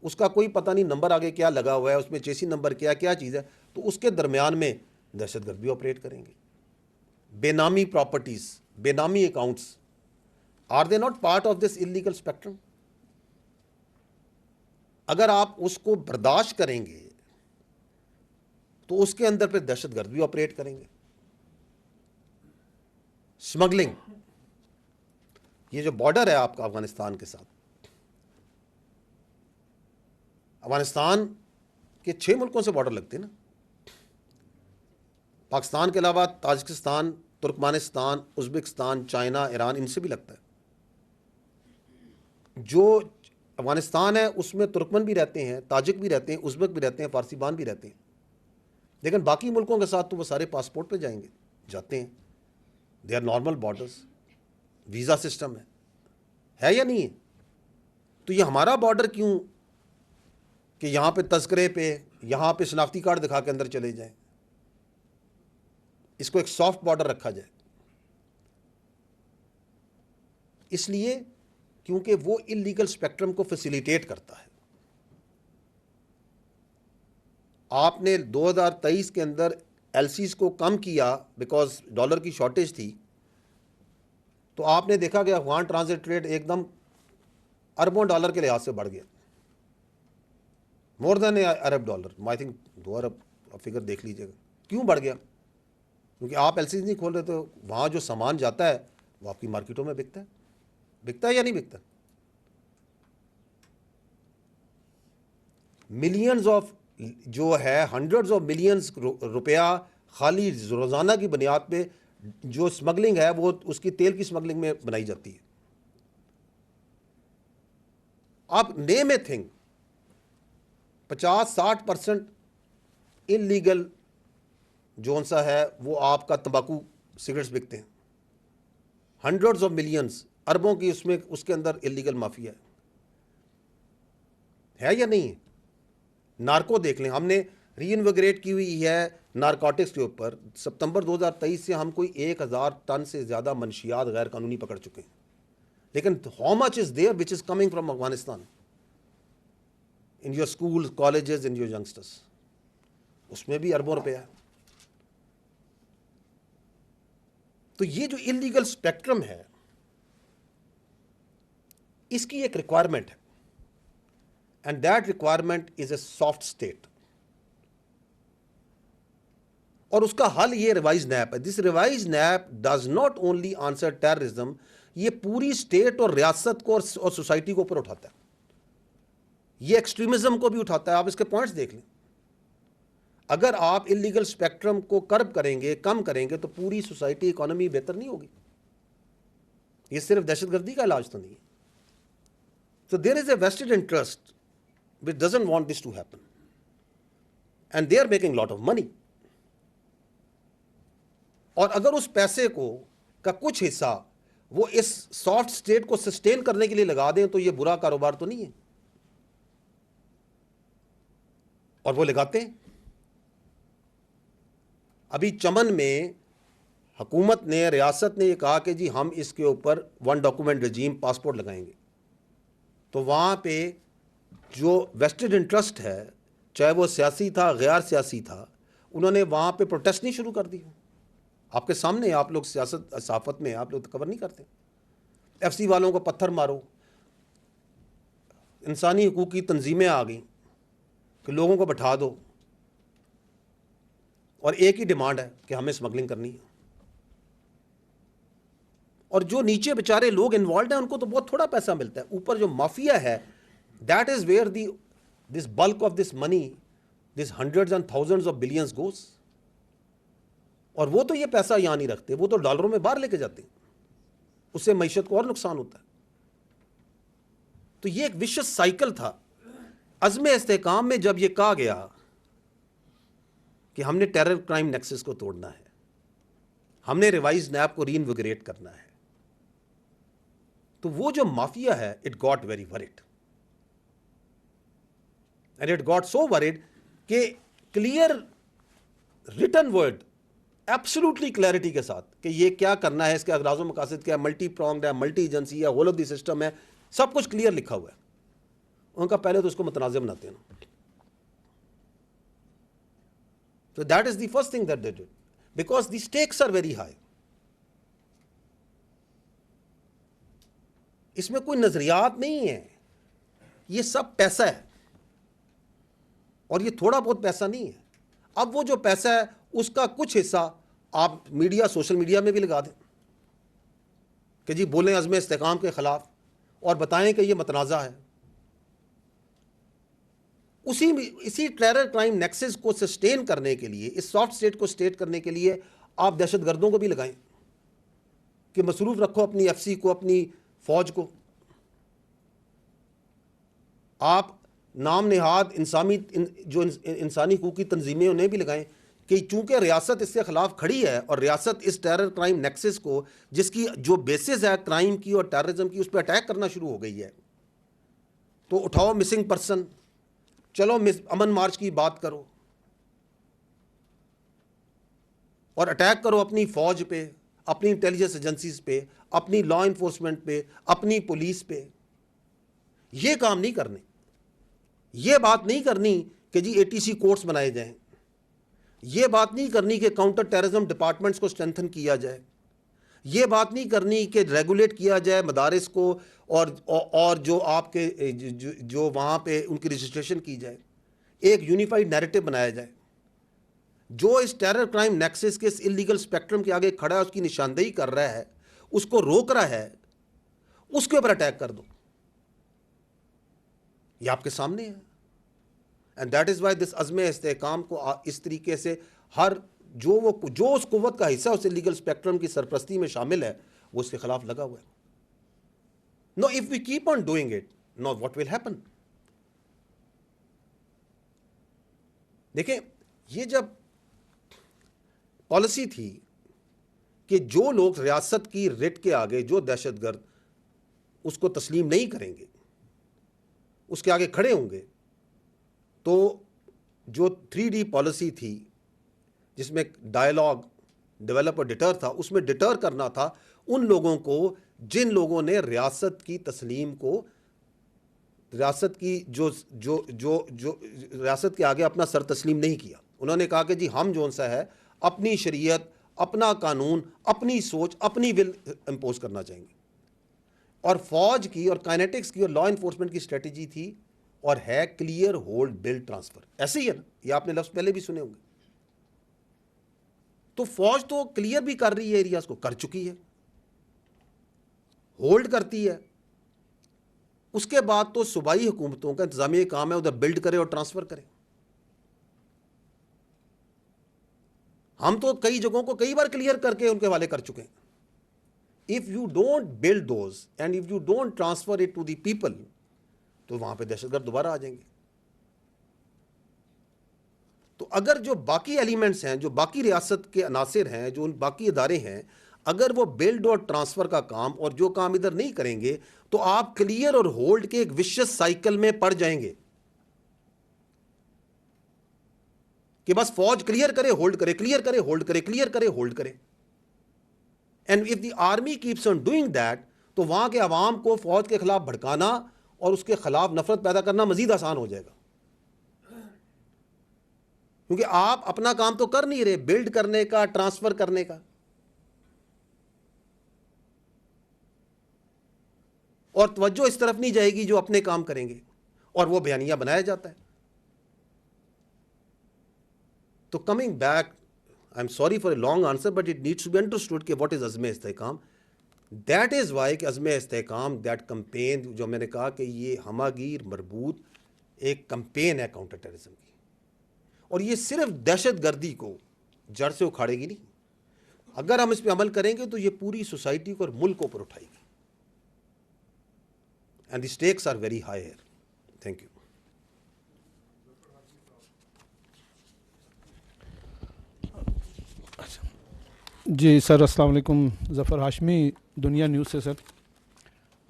S1: اس کا کوئی پتہ نہیں نمبر آگے کیا لگا ہوا ہے, اس میں چیسی نمبر کیا چیز ہے, تو اس کے درمیان میں دہشت گرد بھی آپریٹ کریں گے. بے نامی properties, benami accounts, are they not part of this illegal spectrum? اگر آپ اس کو برداشت کریں گے تو اس کے اندر پہ دہشت گرد بھی آپریٹ کریں گے. اسمگلنگ, یہ جو بارڈر ہے آپ کا افغانستان کے ساتھ, افغانستان کے 6 ملکوں سے بارڈر لگتے ہیں نا, پاکستان کے علاوہ Tajikistan, Turkmenistan, Uzbekistan, China, Iran, ان سے بھی لگتا ہے. جو افغانستان ہے اس میں ترکمن بھی رہتے ہیں, تاجک بھی رہتے ہیں, ازبک بھی رہتے ہیں, فارسی بان بھی رہتے ہیں, لیکن باقی ملکوں کے ساتھ تو وہ سارے پاسپورٹ پہ جائیں گے, جاتے ہیں. They are normal borders, visa system ہے یا نہیں ہے؟ تو یہ ہمارا بارڈر کیوں کہ یہاں پہ تذکرے پہ, یہاں پہ شناختی کارڈ دکھا کے اندر چلے جائیں, اس کو ایک سافٹ بارڈر رکھا جائے. اس لیے کیونکہ وہ انلیگل اسپیکٹرم کو فیسیلیٹیٹ کرتا ہے. آپ نے 2023 کے اندر ایل سیز کو کم کیا بیکاز ڈالر کی شارٹیج تھی, تو آپ نے دیکھا کہ افغان ٹرانزٹ ٹریڈ ایک دم اربوں ڈالر کے لحاظ سے بڑھ گیا, مور دین ارب ڈالر, آئی تھنک 2 ارب فگر دیکھ لیجیے گا. کیوں بڑھ گیا؟ کیونکہ آپ ایل سیز نہیں کھول رہے, تو وہاں جو سامان جاتا ہے وہ آپ کی مارکیٹوں میں بکتا ہے یا نہیں بکتا؟ ملینز آف جو ہے, ہنڈریڈز آف ملینز روپیہ خالی روزانہ کی بنیاد پہ جو اسمگلنگ ہے وہ اس کی تیل کی اسمگلنگ میں بنائی جاتی ہے. آپ نیم اے تھنگ, 50-60% انلیگل جو سا ہے وہ آپ کا تمباکو سگریٹس بکتے ہیں, ہنڈریڈز آف ملینز, اربوں کی اس کے اندر انلیگل مافیا ہے یا نہیں ہے؟ نارکو دیکھ لیں, ہم نے ری انویگریٹ کی ہوئی ہے نارکوٹکس کے اوپر. ستمبر 2023 سے ہم کوئی 1000 ٹن سے زیادہ منشیات غیر قانونی پکڑ چکے ہیں, لیکن how much is there which is coming from Afghanistan in your school, colleges, in your youngsters? اس میں بھی اربوں روپیہ ہے. تو یہ جو انلیگل اسپیکٹرم ہے اس کی ایک ریکوائرمنٹ ہے, and that requirement is a soft state. اور اس کا حل یہ ریوائز نیپ ہے. This revised NAP does not only answer terrorism, یہ پوری اسٹیٹ اور ریاست کو اور سوسائٹی کو اوپر اٹھاتا ہے, یہ ایکسٹریمزم کو بھی اٹھاتا ہے. آپ اس کے پوائنٹس دیکھ لیں. اگر آپ انلیگل اسپیکٹرم کو کرب کریں گے, کم کریں گے, تو پوری سوسائٹی, اکانومی بہتر نہیں ہوگی. یہ صرف دہشت گردی کا علاج تو نہیں ہے. So there is a vested interest which doesn't want this to happen. And they are making lot of money. اور اگر اس پیسے کا کچھ حصہ وہ اس سافٹ اسٹیٹ کو سسٹین کرنے کے لیے لگا دیں تو یہ برا کاروبار تو نہیں ہے. اور وہ لگاتے ہیں. ابھی چمن میں حکومت نے, ریاست نے یہ کہا کہ جی ہم اس کے اوپر ون ڈاکومنٹ رجیم پاسپورٹ لگائیں گے. تو وہاں پہ جو ویسٹڈ انٹرسٹ ہے, چاہے وہ سیاسی تھا غیر سیاسی تھا, انہوں نے وہاں پہ پروٹیسٹ نہیں شروع کر دی. آپ کے سامنے, آپ لوگ سیاست صحافت میں آپ لوگ کور نہیں کرتے. ایف سی والوں کو پتھر مارو, انسانی حقوق کی تنظیمیں آ گئیں کہ لوگوں کو بٹھا دو, اور ایک ہی ڈیمانڈ ہے کہ ہمیں اسمگلنگ کرنی ہے. اور جو نیچے بیچارے لوگ انوالوڈ ہیں ان کو تو بہت تھوڑا پیسہ ملتا ہے. اوپر جو مافیا ہے, that is where this bulk of this money, this hundreds and thousands of billions goes. اور وہ تو یہ پیسہ یہاں نہیں رکھتے, وہ تو ڈالروں میں باہر لے کے جاتے ہیں. اس سے معیشت کو اور نقصان ہوتا ہے. تو یہ ایک وشس سائیکل تھا. عزم استحکام میں جب یہ کہا گیا کہ ہم نے ٹیرر کرائم نیکسس کو توڑنا ہے, ہم نے ریوائز نیب کو ری انویگریٹ کرنا ہے, تو وہ جو مافیا ہے, it got very worried. And it got so worried کہ clear written word, absolutely clarity کے ساتھ کہ یہ کیا کرنا ہے, اس کے اغراض و مقاصد کیا ہے, ملٹی پرونگڈ ہے, ملٹی ایجنسی ہے, ہول آف دی سسٹم ہے, سب کچھ کلیئر لکھا ہوا ہے. ان کا پہلے تو اس کو متنازع بناتے ہیں نا. So that is the first thing that they did, because the stakes are very high. اس میں کوئی نظریات نہیں ہے, یہ سب پیسہ ہے, اور یہ تھوڑا بہت پیسہ نہیں ہے. اب وہ جو پیسہ ہے اس کا کچھ حصہ آپ میڈیا, سوشل میڈیا میں بھی لگا دیں کہ جی بولیں عزم استحکام کے خلاف اور بتائیں کہ یہ متنازع ہے. اسی ٹیرر کرائم نیکسس کو سسٹین کرنے کے لیے, اس سافٹ اسٹیٹ کو سسٹین کرنے کے لیے آپ دہشت گردوں کو بھی لگائیں کہ مصروف رکھو اپنی ایف سی کو, اپنی فوج کو. آپ نام نہاد جو انسانی حقوق کی تنظیمیں انہیں بھی لگائیں کہ چونکہ ریاست اس کے خلاف کھڑی ہے, اور ریاست اس ٹیرر کرائم نیکسس کو, جس کی جو بیسز ہے کرائم کی اور ٹیررزم کی, اس پہ اٹیک کرنا شروع ہو گئی ہے, تو اٹھاؤ مسنگ پرسن, چلو امن مارچ کی بات کرو, اور اٹیک کرو اپنی فوج پہ, اپنی انٹیلیجنس ایجنسیز پہ, اپنی لا انفورسمنٹ پہ, اپنی پولیس پہ. یہ کام نہیں کرنے. یہ بات نہیں کرنی کہ جی ATC کورٹس بنائے جائیں. یہ بات نہیں کرنی کہ کاؤنٹر ٹیررزم ڈپارٹمنٹس کو اسٹرینتھن کیا جائے. یہ بات نہیں کرنی کہ ریگولیٹ کیا جائے مدارس کو, اور جو آپ کے جو وہاں پہ ان کی رجسٹریشن کی جائے. ایک یونیفائڈ نیریٹو بنایا جائے. جو اس ٹیرر کرائم نیکسس کے اس اللیگل اسپیکٹرم کے آگے کھڑا ہے, اس کی نشاندہی کر رہا ہے, اس کو روک رہا ہے, اس کے اوپر اٹیک کر دو. یہ آپ کے سامنے ہے. And that is why this عزم استحکام کو اس طریقے سے ہر جو اس قوت کا حصہ اس لیگل اسپیکٹرم کی سرپرستی میں شامل ہے, وہ اس کے خلاف لگا ہوا ہے. No, if we keep on doing it, know what will happen. دیکھیں, یہ جب پالیسی تھی کہ جو لوگ ریاست کی رٹ کے آگے, جو دہشت گرد اس کو تسلیم نہیں کریں گے, اس کے آگے کھڑے ہوں گے, تو جو 3D پالیسی تھی جس میں ڈائلاگ, ڈیولپ اور ڈیٹر تھا, اس میں ڈیٹر کرنا تھا ان لوگوں کو جن لوگوں نے ریاست کی تسلیم کو, ریاست کی جو ریاست کے آگے اپنا سر تسلیم نہیں کیا. انہوں نے کہا کہ جی ہم جون سا ہے اپنی شریعت, اپنا قانون, اپنی سوچ, اپنی ول امپوز کرنا چاہیں گے. اور فوج کی اور کائنیٹکس کی اور لا انفورسمنٹ کی اسٹریٹجی تھی اور ہے کلیئر ہولڈ بلڈ ٹرانسفر. ایسے ہی ہے نا, یہ آپ نے لفظ پہلے بھی سنے ہوں گے. تو فوج تو کلیئر بھی کر رہی ہے, ایریاز کو کر چکی ہے, ہولڈ کرتی ہے. اس کے بعد تو صوبائی حکومتوں کا انتظامی کام ہے ادھر بلڈ کرے اور ٹرانسفر کرے. ہم تو کئی جگہوں کو کئی بار کلیئر کر کے ان کے حوالے کر چکے ہیں. if you don't build those and if you don't transfer it to the people, تو وہاں پہ دہشت گرد دوبارہ آ جائیں گے. تو اگر جو باقی ایلیمنٹس ہیں, جو باقی ریاست کے عناصر ہیں, جو ان باقی ادارے ہیں, اگر وہ بلڈ اور ٹرانسفر کا کام اور جو کام ادھر نہیں کریں گے تو آپ کلیئر اور ہولڈ کے ایک وشس سائیکل میں پڑ جائیں گے کہ بس فوج کلیئر کرے ہولڈ کرے, کلیئر کرے ہولڈ کرے, کلیئر کرے ہولڈ کرے. And if the army keeps on doing that, تو وہاں کے عوام کو فوج کے خلاف بھڑکانا اور اس کے خلاف نفرت پیدا کرنا مزید آسان ہو جائے گا, کیونکہ آپ اپنا کام تو کر نہیں رہے بلڈ کرنے کا, ٹرانسفر کرنے کا, اور توجہ اس طرف نہیں جائے گی جو اپنے کام کریں گے, اور وہ بیانیہ بنایا جاتا ہے. تو coming back, I am sorry for a long answer but it needs to be understood کہ واٹ از عزم استحکام. دیٹ از وائی کہ عزم استحکام, دیٹ کمپین, جو میں نے کہا کہ یہ ہماگیر مربوط ایک کمپین ہے کاؤنٹر ٹیررزم کی, اور یہ صرف دہشت گردی کو جڑ سے اکھاڑے گی نہیں, اگر ہم اس پہ عمل کریں گے تو یہ پوری سوسائٹی کو اور ملک کو اوپر اٹھائے گی. And the stakes are very high here. Thank you.
S3: جی سر, السلام علیکم. ظفر ہاشمی, دنیا نیوز سے. سر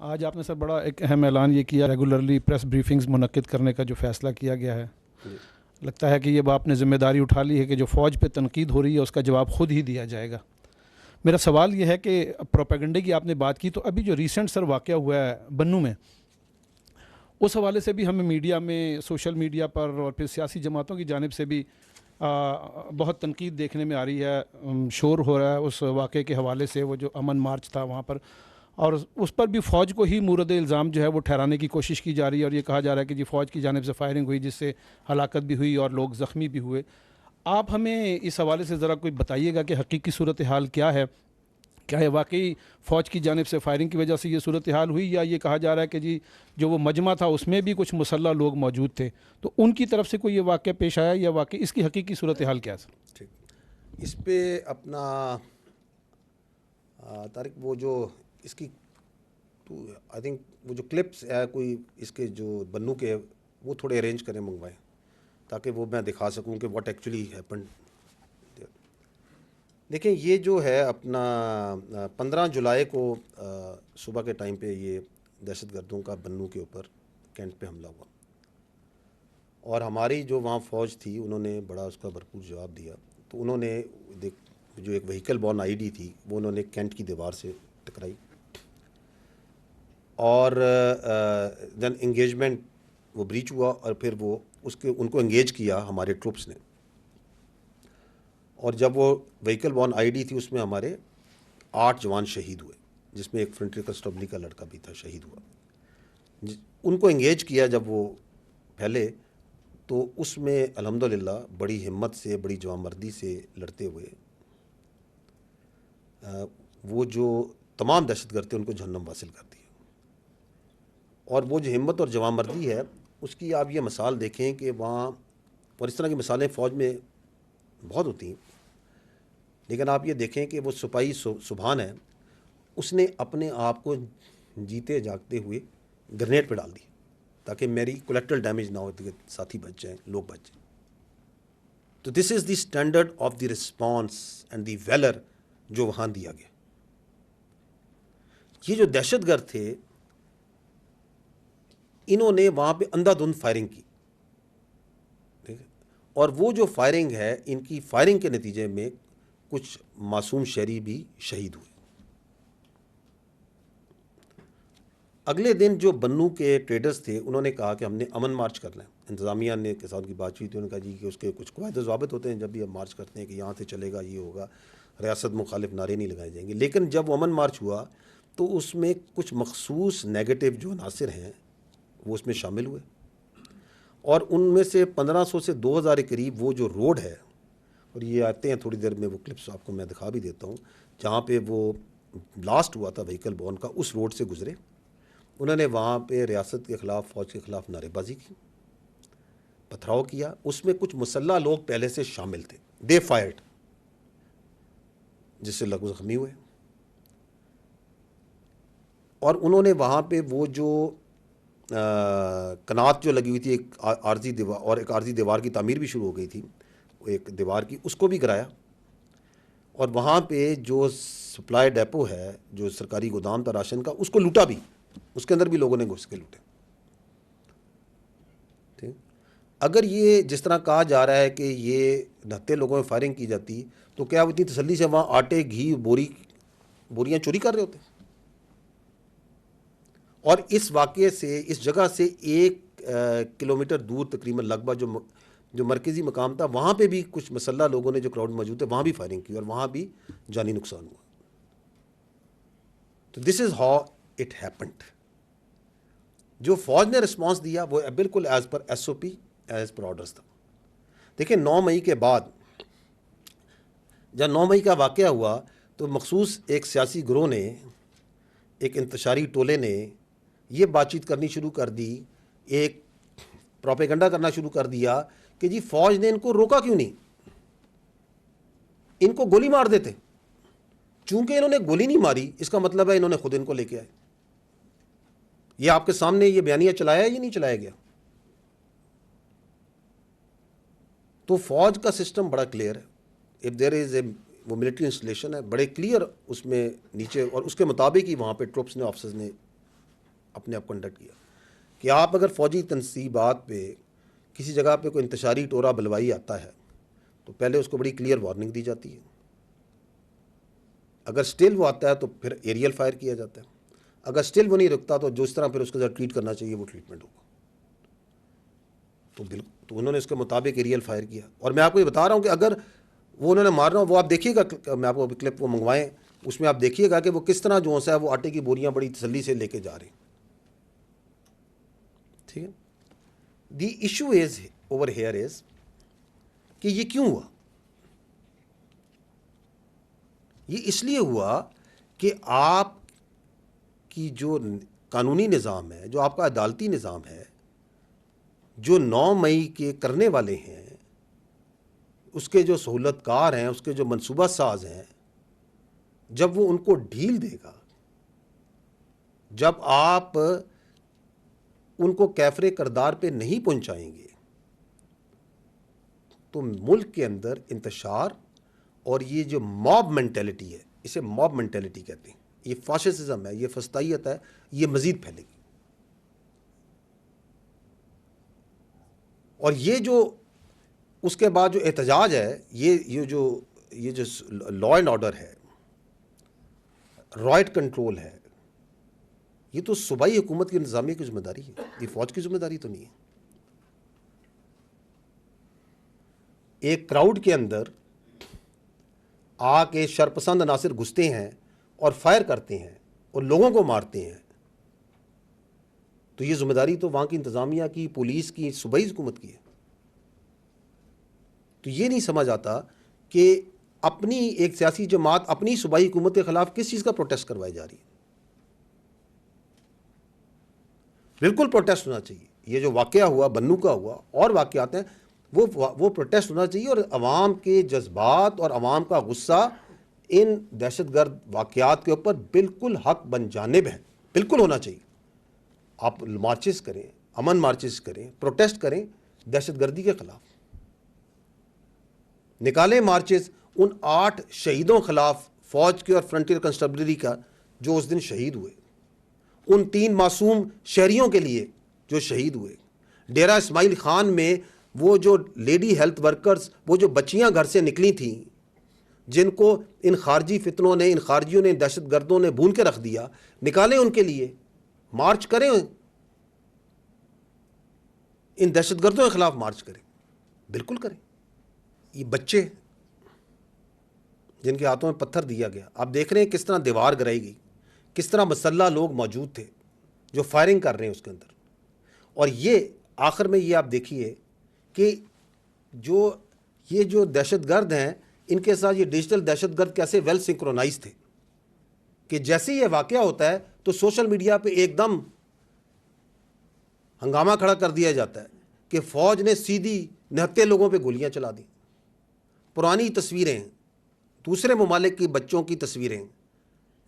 S3: آج آپ نے سر بڑا ایک اہم اعلان یہ کیا, ریگولرلی پریس بریفنگز منعقد کرنے کا جو فیصلہ کیا گیا ہے. لگتا ہے کہ یہ آپ نے ذمہ داری اٹھا لی ہے کہ جو فوج پہ تنقید ہو رہی ہے اس کا جواب خود ہی دیا جائے گا. میرا سوال یہ ہے کہ پروپیگنڈے کی آپ نے بات کی, تو ابھی جو ریسنٹ سر واقعہ ہوا ہے بنوں میں, اس حوالے سے بھی ہمیں میڈیا میں, سوشل میڈیا پر اور پھر سیاسی جماعتوں کی جانب سے بھی بہت تنقید دیکھنے میں آ رہی ہے, شور ہو رہا ہے اس واقعے کے حوالے سے. وہ جو امن مارچ تھا وہاں پر, اور اس پر بھی فوج کو ہی مورد الزام جو ہے وہ ٹھہرانے کی کوشش کی جا رہی ہے, اور یہ کہا جا رہا ہے کہ جی فوج کی جانب سے فائرنگ ہوئی جس سے ہلاکت بھی ہوئی اور لوگ زخمی بھی ہوئے. آپ ہمیں اس حوالے سے ذرا کوئی بتائیے گا کہ حقیقی صورتحال کیا ہے, کیا یہ واقعی فوج کی جانب سے فائرنگ کی وجہ سے یہ صورتحال ہوئی, یا یہ کہا جا رہا ہے کہ جی جو وہ مجمع تھا اس میں بھی کچھ مسلح لوگ موجود تھے, تو ان کی طرف سے کوئی یہ واقعہ پیش آیا, یا واقعی اس کی حقیقی صورتحال کیا ہے؟
S1: ٹھیک, اس پہ اپنا طارق وہ جو اس کی آئی تھنک وہ جو کلپس ہے کوئی اس کے جو بنو کے, وہ تھوڑے ارینج کریں, منگوائیں, تاکہ وہ میں دکھا سکوں کہ واٹ ایکچولی ہیپنڈ. دیکھیں یہ جو ہے اپنا 15 جولائی کو صبح کے ٹائم پہ یہ دہشت گردوں کا بنو کے اوپر کینٹ پہ حملہ ہوا, اور ہماری جو وہاں فوج تھی انہوں نے بڑا اس کا بھرپور جواب دیا. تو انہوں نے جو ایک وہیکل بورن آئی ڈی تھی وہ انہوں نے کینٹ کی دیوار سے ٹکرائی, اور دین انگیجمنٹ وہ بریچ ہوا, اور پھر وہ ان کو انگیج کیا ہمارے ٹروپس نے, اور جب وہ وہیکل بورن آئی ڈی تھی اس میں ہمارے 8 جوان شہید ہوئے, جس میں ایک فرنٹری کنسٹیبلی کا لڑکا بھی تھا, شہید ہوا. ان کو انگیج کیا جب وہ پھیلے, تو اس میں الحمدللہ بڑی ہمت سے, بڑی جوانمردی سے لڑتے ہوئے وہ جو تمام دہشت گرد تھے ان کو جہنم واصل کر دیا. اور وہ جو ہمت اور جوانمردی ہے اس کی آپ یہ مثال دیکھیں کہ وہاں, اور اس طرح کی مثالیں فوج میں بہت ہوتی ہیں, لیکن آپ یہ دیکھیں کہ وہ سپاہی سبحان ہے, اس نے اپنے آپ کو جیتے جاگتے ہوئے گرنیڈ پہ ڈال دی تاکہ میری کولیکٹرل ڈیمیج نہ ہو, ساتھی بچ جائیں, لوگ بچ جائیں. تو this is the standard of the response and the valour جو وہاں دیا گیا. یہ جو دہشت گرد تھے انہوں نے وہاں پہ اندھا دھند فائرنگ کی, اور وہ جو فائرنگ ہے, ان کی فائرنگ کے نتیجے میں کچھ معصوم شہری بھی شہید ہوئے. اگلے دن جو بنو کے ٹریڈرز تھے انہوں نے کہا کہ ہم نے امن مارچ کرنا ہے. انتظامیہ نے کے ساتھ کی بات ہوئی تھی, انہوں نے کہا جی کہ اس کے کچھ قواعد و ضوابط ہوتے ہیں جب بھی ہم مارچ کرتے ہیں کہ یہاں سے چلے گا, یہ ہوگا, ریاست مخالف نعرے نہیں لگائے جائیں گے. لیکن جب وہ امن مارچ ہوا تو اس میں کچھ مخصوص نیگیٹو جو عناصر ہیں وہ اس میں شامل ہوئے, اور ان میں سے 1500 سے 2000 کے قریب وہ جو روڈ ہے, اور یہ آتے ہیں تھوڑی دیر میں وہ کلپس آپ کو میں دکھا بھی دیتا ہوں, جہاں پہ وہ بلاسٹ ہوا تھا وہیکل بورن کا, اس روڈ سے گزرے. انہوں نے وہاں پہ ریاست کے خلاف, فوج کے خلاف نعرے بازی کی, پتھراؤ کیا. اس میں کچھ مسلح لوگ پہلے سے شامل تھے, دے فائرڈ, جس سے لوگ زخمی ہوئے. اور انہوں نے وہاں پہ وہ جو کنات جو لگی ہوئی تھی، ایک عارضی دیوار، اور ایک عارضی دیوار کی تعمیر بھی شروع ہو گئی تھی ایک دیوار کی، اس کو بھی گرایا. اور وہاں پہ جو سپلائی ڈیپو ہے، جو سرکاری گودام تھا راشن کا، اس کو لوٹا بھی، اس کے اندر بھی لوگوں نے گھس کے لوٹے. ٹھیک. اگر یہ جس طرح کہا جا رہا ہے کہ یہ 69 لوگوں میں فائرنگ کی جاتی، تو کیا وہ اتنی تسلی سے وہاں آٹے، گھی، بوریاں چوری کر رہے ہوتے؟ اور اس واقعے سے، اس جگہ سے 1 کلومیٹر دور تقریباً لگ بھگ جو مرکزی مقام تھا، وہاں پہ بھی کچھ مسلح لوگوں نے جو کراؤڈ موجود تھے وہاں بھی فائرنگ کی، اور وہاں بھی جانی نقصان ہوا. تو this is how it happened. جو فوج نے رسپانس دیا وہ بالکل ایز پر ایس او پی، ایز پر آرڈرز تھا. دیکھیں 9 مئی کے بعد جب 9 مئی کا واقعہ ہوا تو مخصوص ایک سیاسی گروہ نے، ایک انتشاری ٹولے نے یہ بات چیت کرنی شروع کر دی، ایک پروپیگنڈا کرنا شروع کر دیا کہ جی فوج نے ان کو روکا کیوں نہیں، ان کو گولی مار دیتے. چونکہ انہوں نے گولی نہیں ماری، اس کا مطلب ہے انہوں نے خود ان کو لے کے آئے. یہ آپ کے سامنے یہ بیانیہ چلایا ہے یا نہیں چلایا گیا؟ تو فوج کا سسٹم بڑا کلیئر ہے. اف دیر از اے، وہ ملٹری انسٹالیشن ہے، بڑے کلیئر اس میں نیچے، اور اس کے مطابق ہی وہاں پہ ٹروپس نے، آفیسرز نے اپنے آپ کنڈکٹ کیا کہ آپ اگر فوجی تنصیبات پہ کسی جگہ پہ کوئی انتشاری ٹورا بلوائی آتا ہے تو پہلے اس کو بڑی کلیئر وارننگ دی جاتی ہے. اگر سٹل وہ آتا ہے تو پھر ایریل فائر کیا جاتا ہے. اگر سٹل وہ نہیں رکتا تو جو اس طرح پھر اس کے ساتھ ٹریٹ کرنا چاہیے وہ ٹریٹمنٹ ہوگا. تو انہوں نے اس کے مطابق ایریل فائر کیا. اور میں آپ کو یہ بتا رہا ہوں کہ اگر وہ انہوں نے مارنا، وہ آپ دیکھیے گا، میں آپ کو کلپ وہ منگوائیں، اس میں آپ دیکھیے گا کہ وہ کس طرح جو ہے وہ آٹے کی بوریاں بڑی تسلی سے لے کے جا رہے ہیں. ٹھیک ہے. دی issue is over here is کہ یہ کیوں ہوا؟ یہ اس لیے ہوا کہ آپ کی جو قانونی نظام ہے، جو آپ کا عدالتی نظام ہے، جو 9 مئی کے کرنے والے ہیں، اس کے جو سہولت کار ہیں، اس کے جو منصوبہ ساز ہیں، جب وہ ان کو ڈھیل دے گا، جب آپ ان کو کیفر کردار پہ نہیں پہنچائیں گے، تو ملک کے اندر انتشار اور یہ جو موب مینٹیلٹی ہے، اسے موب مینٹیلٹی کہتے ہیں، یہ فاشسزم ہے، یہ فسطائیت ہے، یہ مزید پھیلے گی. اور یہ جو اس کے بعد جو احتجاج ہے، یہ جو لا اینڈ آرڈر ہے، رائٹ کنٹرول ہے، یہ تو صوبائی حکومت کی انتظامیہ کی ذمہ داری ہے، یہ فوج کی ذمہ داری تو نہیں ہے. ایک کراؤڈ کے اندر آ کے شرپسند عناصر گھستے ہیں اور فائر کرتے ہیں اور لوگوں کو مارتے ہیں، تو یہ ذمہ داری تو وہاں کی انتظامیہ کی، پولیس کی، صوبائی حکومت کی ہے. تو یہ نہیں سمجھ آتا کہ اپنی ایک سیاسی جماعت اپنی صوبائی حکومت کے خلاف کس چیز کا پروٹیسٹ کروائی جا رہی ہے. بالکل پروٹیسٹ ہونا چاہیے. یہ جو واقعہ ہوا، بنو کا ہوا، اور واقعات ہیں، وہ پروٹیسٹ ہونا چاہیے، اور عوام کے جذبات اور عوام کا غصہ ان دہشت گرد واقعات کے اوپر بالکل حق بن جانب ہے، بالکل ہونا چاہیے. آپ مارچز کریں، امن مارچز کریں، پروٹیسٹ کریں دہشت گردی کے خلاف، نکالیں مارچز ان 8 شہیدوں خلاف، فوج کے اور فرنٹیئر کنسٹیبلری کا، جو اس دن شہید ہوئے، ان 3 معصوم شہریوں کے لیے جو شہید ہوئے. ڈیرہ اسماعیل خان میں وہ جو لیڈی ہیلتھ ورکرز، وہ جو بچیاں گھر سے نکلی تھیں، جن کو ان خارجی فتنوں نے، ان خارجیوں نے، دہشت گردوں نے بھون کے رکھ دیا، نکالیں ان کے لیے، مارچ کریں، ان دہشت گردوں کے خلاف مارچ کریں، بالکل کریں. یہ بچے جن کے ہاتھوں میں پتھر دیا گیا، آپ دیکھ رہے ہیں کس طرح دیوار گرائی گئی، کس طرح مسلح لوگ موجود تھے جو فائرنگ کر رہے ہیں اس کے اندر. اور یہ آخر میں یہ آپ دیکھیے کہ یہ جو دہشت گرد ہیں، ان کے ساتھ یہ ڈیجیٹل دہشت گرد کیسے ویل سنکرونائز تھے کہ جیسے یہ واقعہ ہوتا ہے تو سوشل میڈیا پہ ایک دم ہنگامہ کھڑا کر دیا جاتا ہے کہ فوج نے سیدھی 69 لوگوں پہ گولیاں چلا دی. پرانی تصویریں، دوسرے ممالک کی بچوں کی تصویریں،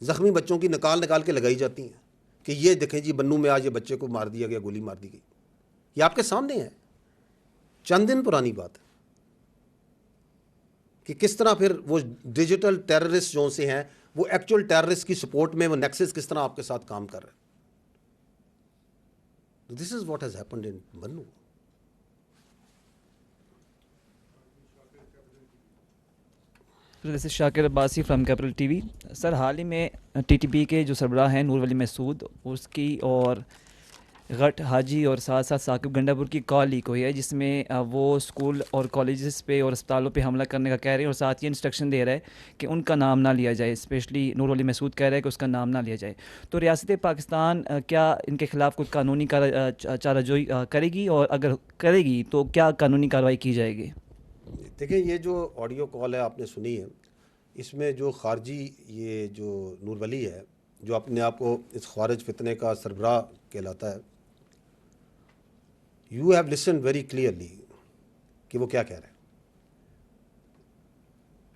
S1: زخمی بچوں کی نکال کے لگائی جاتی ہیں کہ یہ دیکھیں جی بنو میں آج یہ بچے کو مار دیا گیا, گولی مار دی گئی. یہ آپ کے سامنے ہے, چند دن پرانی بات ہے کہ کس طرح پھر وہ ڈیجیٹل ٹیررسٹ جو سے ہیں وہ ایکچوئل ٹیررسٹ کی سپورٹ میں وہ نیکسس کس طرح آپ کے ساتھ کام کر رہے ہیں. This is what has happened in Bannu.
S4: This is Shakir Abbasi from Capital T V. Sir, حال ہی میں ٹی ٹی پی کے جو سربراہ ہیں نور ولی مسعود, اس کی اور غٹ حاجی اور ساتھ ساتھ ثاقب گنڈاپور کی کال لیک ہوئی ہے, جس میں وہ اسکول اور کالجز پہ اور اسپتالوں پہ حملہ کرنے کا کہہ رہے ہیں, اور ساتھ یہ انسٹرکشن دے رہا ہے کہ ان کا نام نہ لیا جائے. اسپیشلی نور ولی مسعود کہہ رہا ہے کہ اس کا نام نہ لیا جائے. تو ریاست پاکستان کیا ان کے خلاف کوئی قانونی چارہ جوئی کرے گی, اور اگر کرے گی تو کیا قانونی کارروائی کی جائے گی؟
S1: دیکھیں, یہ جو آڈیو کال ہے آپ نے سنی ہے, اس میں جو خارجی یہ جو نور ولی ہے جو اپنے آپ کو اس خارج فتنے کا سربراہ کہلاتا ہے, you have listed very clearly کہ وہ کیا کہہ رہے ہیں.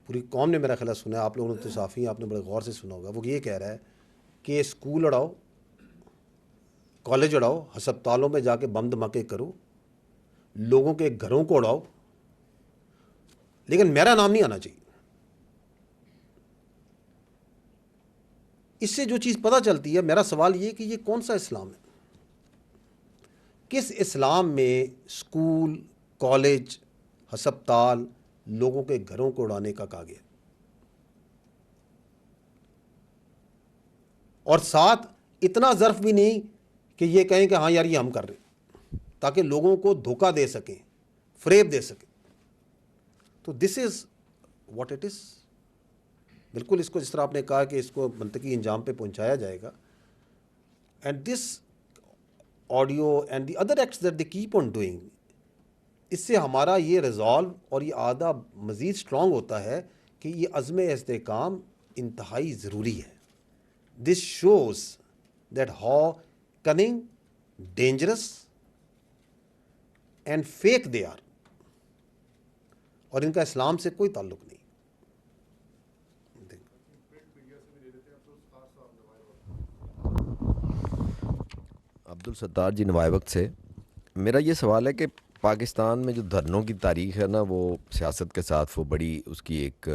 S1: پوری قوم نے میرا خیال سنا ہے, آپ لوگوں نے تو صافی ہیں, آپ نے بڑے غور سے سنا ہوگا. وہ یہ کہہ رہا ہے کہ اسکول اڑاؤ, کالج اڑاؤ, ہسپتالوں میں جا کے بم دھماکے کرو, لوگوں کے گھروں کو اڑاؤ, لیکن میرا نام نہیں آنا چاہیے. اس سے جو چیز پتہ چلتی ہے, میرا سوال یہ کہ یہ کون سا اسلام ہے؟ کس اسلام میں اسکول, کالج, ہسپتال, لوگوں کے گھروں کو اڑانے کا کہا گیا؟ اور ساتھ اتنا ظرف بھی نہیں کہ یہ کہیں کہ ہاں یار یہ ہم کر رہے ہیں, تاکہ لوگوں کو دھوکہ دے سکیں, فریب دے سکیں. تو this is what it is. بالکل اس کو جس طرح آپ نے کہا کہ اس کو منطقی انجام پہ پہنچایا جائے گا. And this audio and the other acts that they keep on doing, اس سے ہمارا یہ ریزالو اور یہ عہدہ مزید اسٹرانگ ہوتا ہے کہ یہ عزم استحکام انتہائی ضروری ہے. This shows that how cunning, dangerous and fake they are, اور ان کا اسلام سے کوئی تعلق نہیں.
S5: عبدالستار جی نوائے وقت سے. میرا یہ سوال ہے کہ پاکستان میں جو دھرنوں کی تاریخ ہے نا, وہ سیاست کے ساتھ وہ بڑی اس کی ایک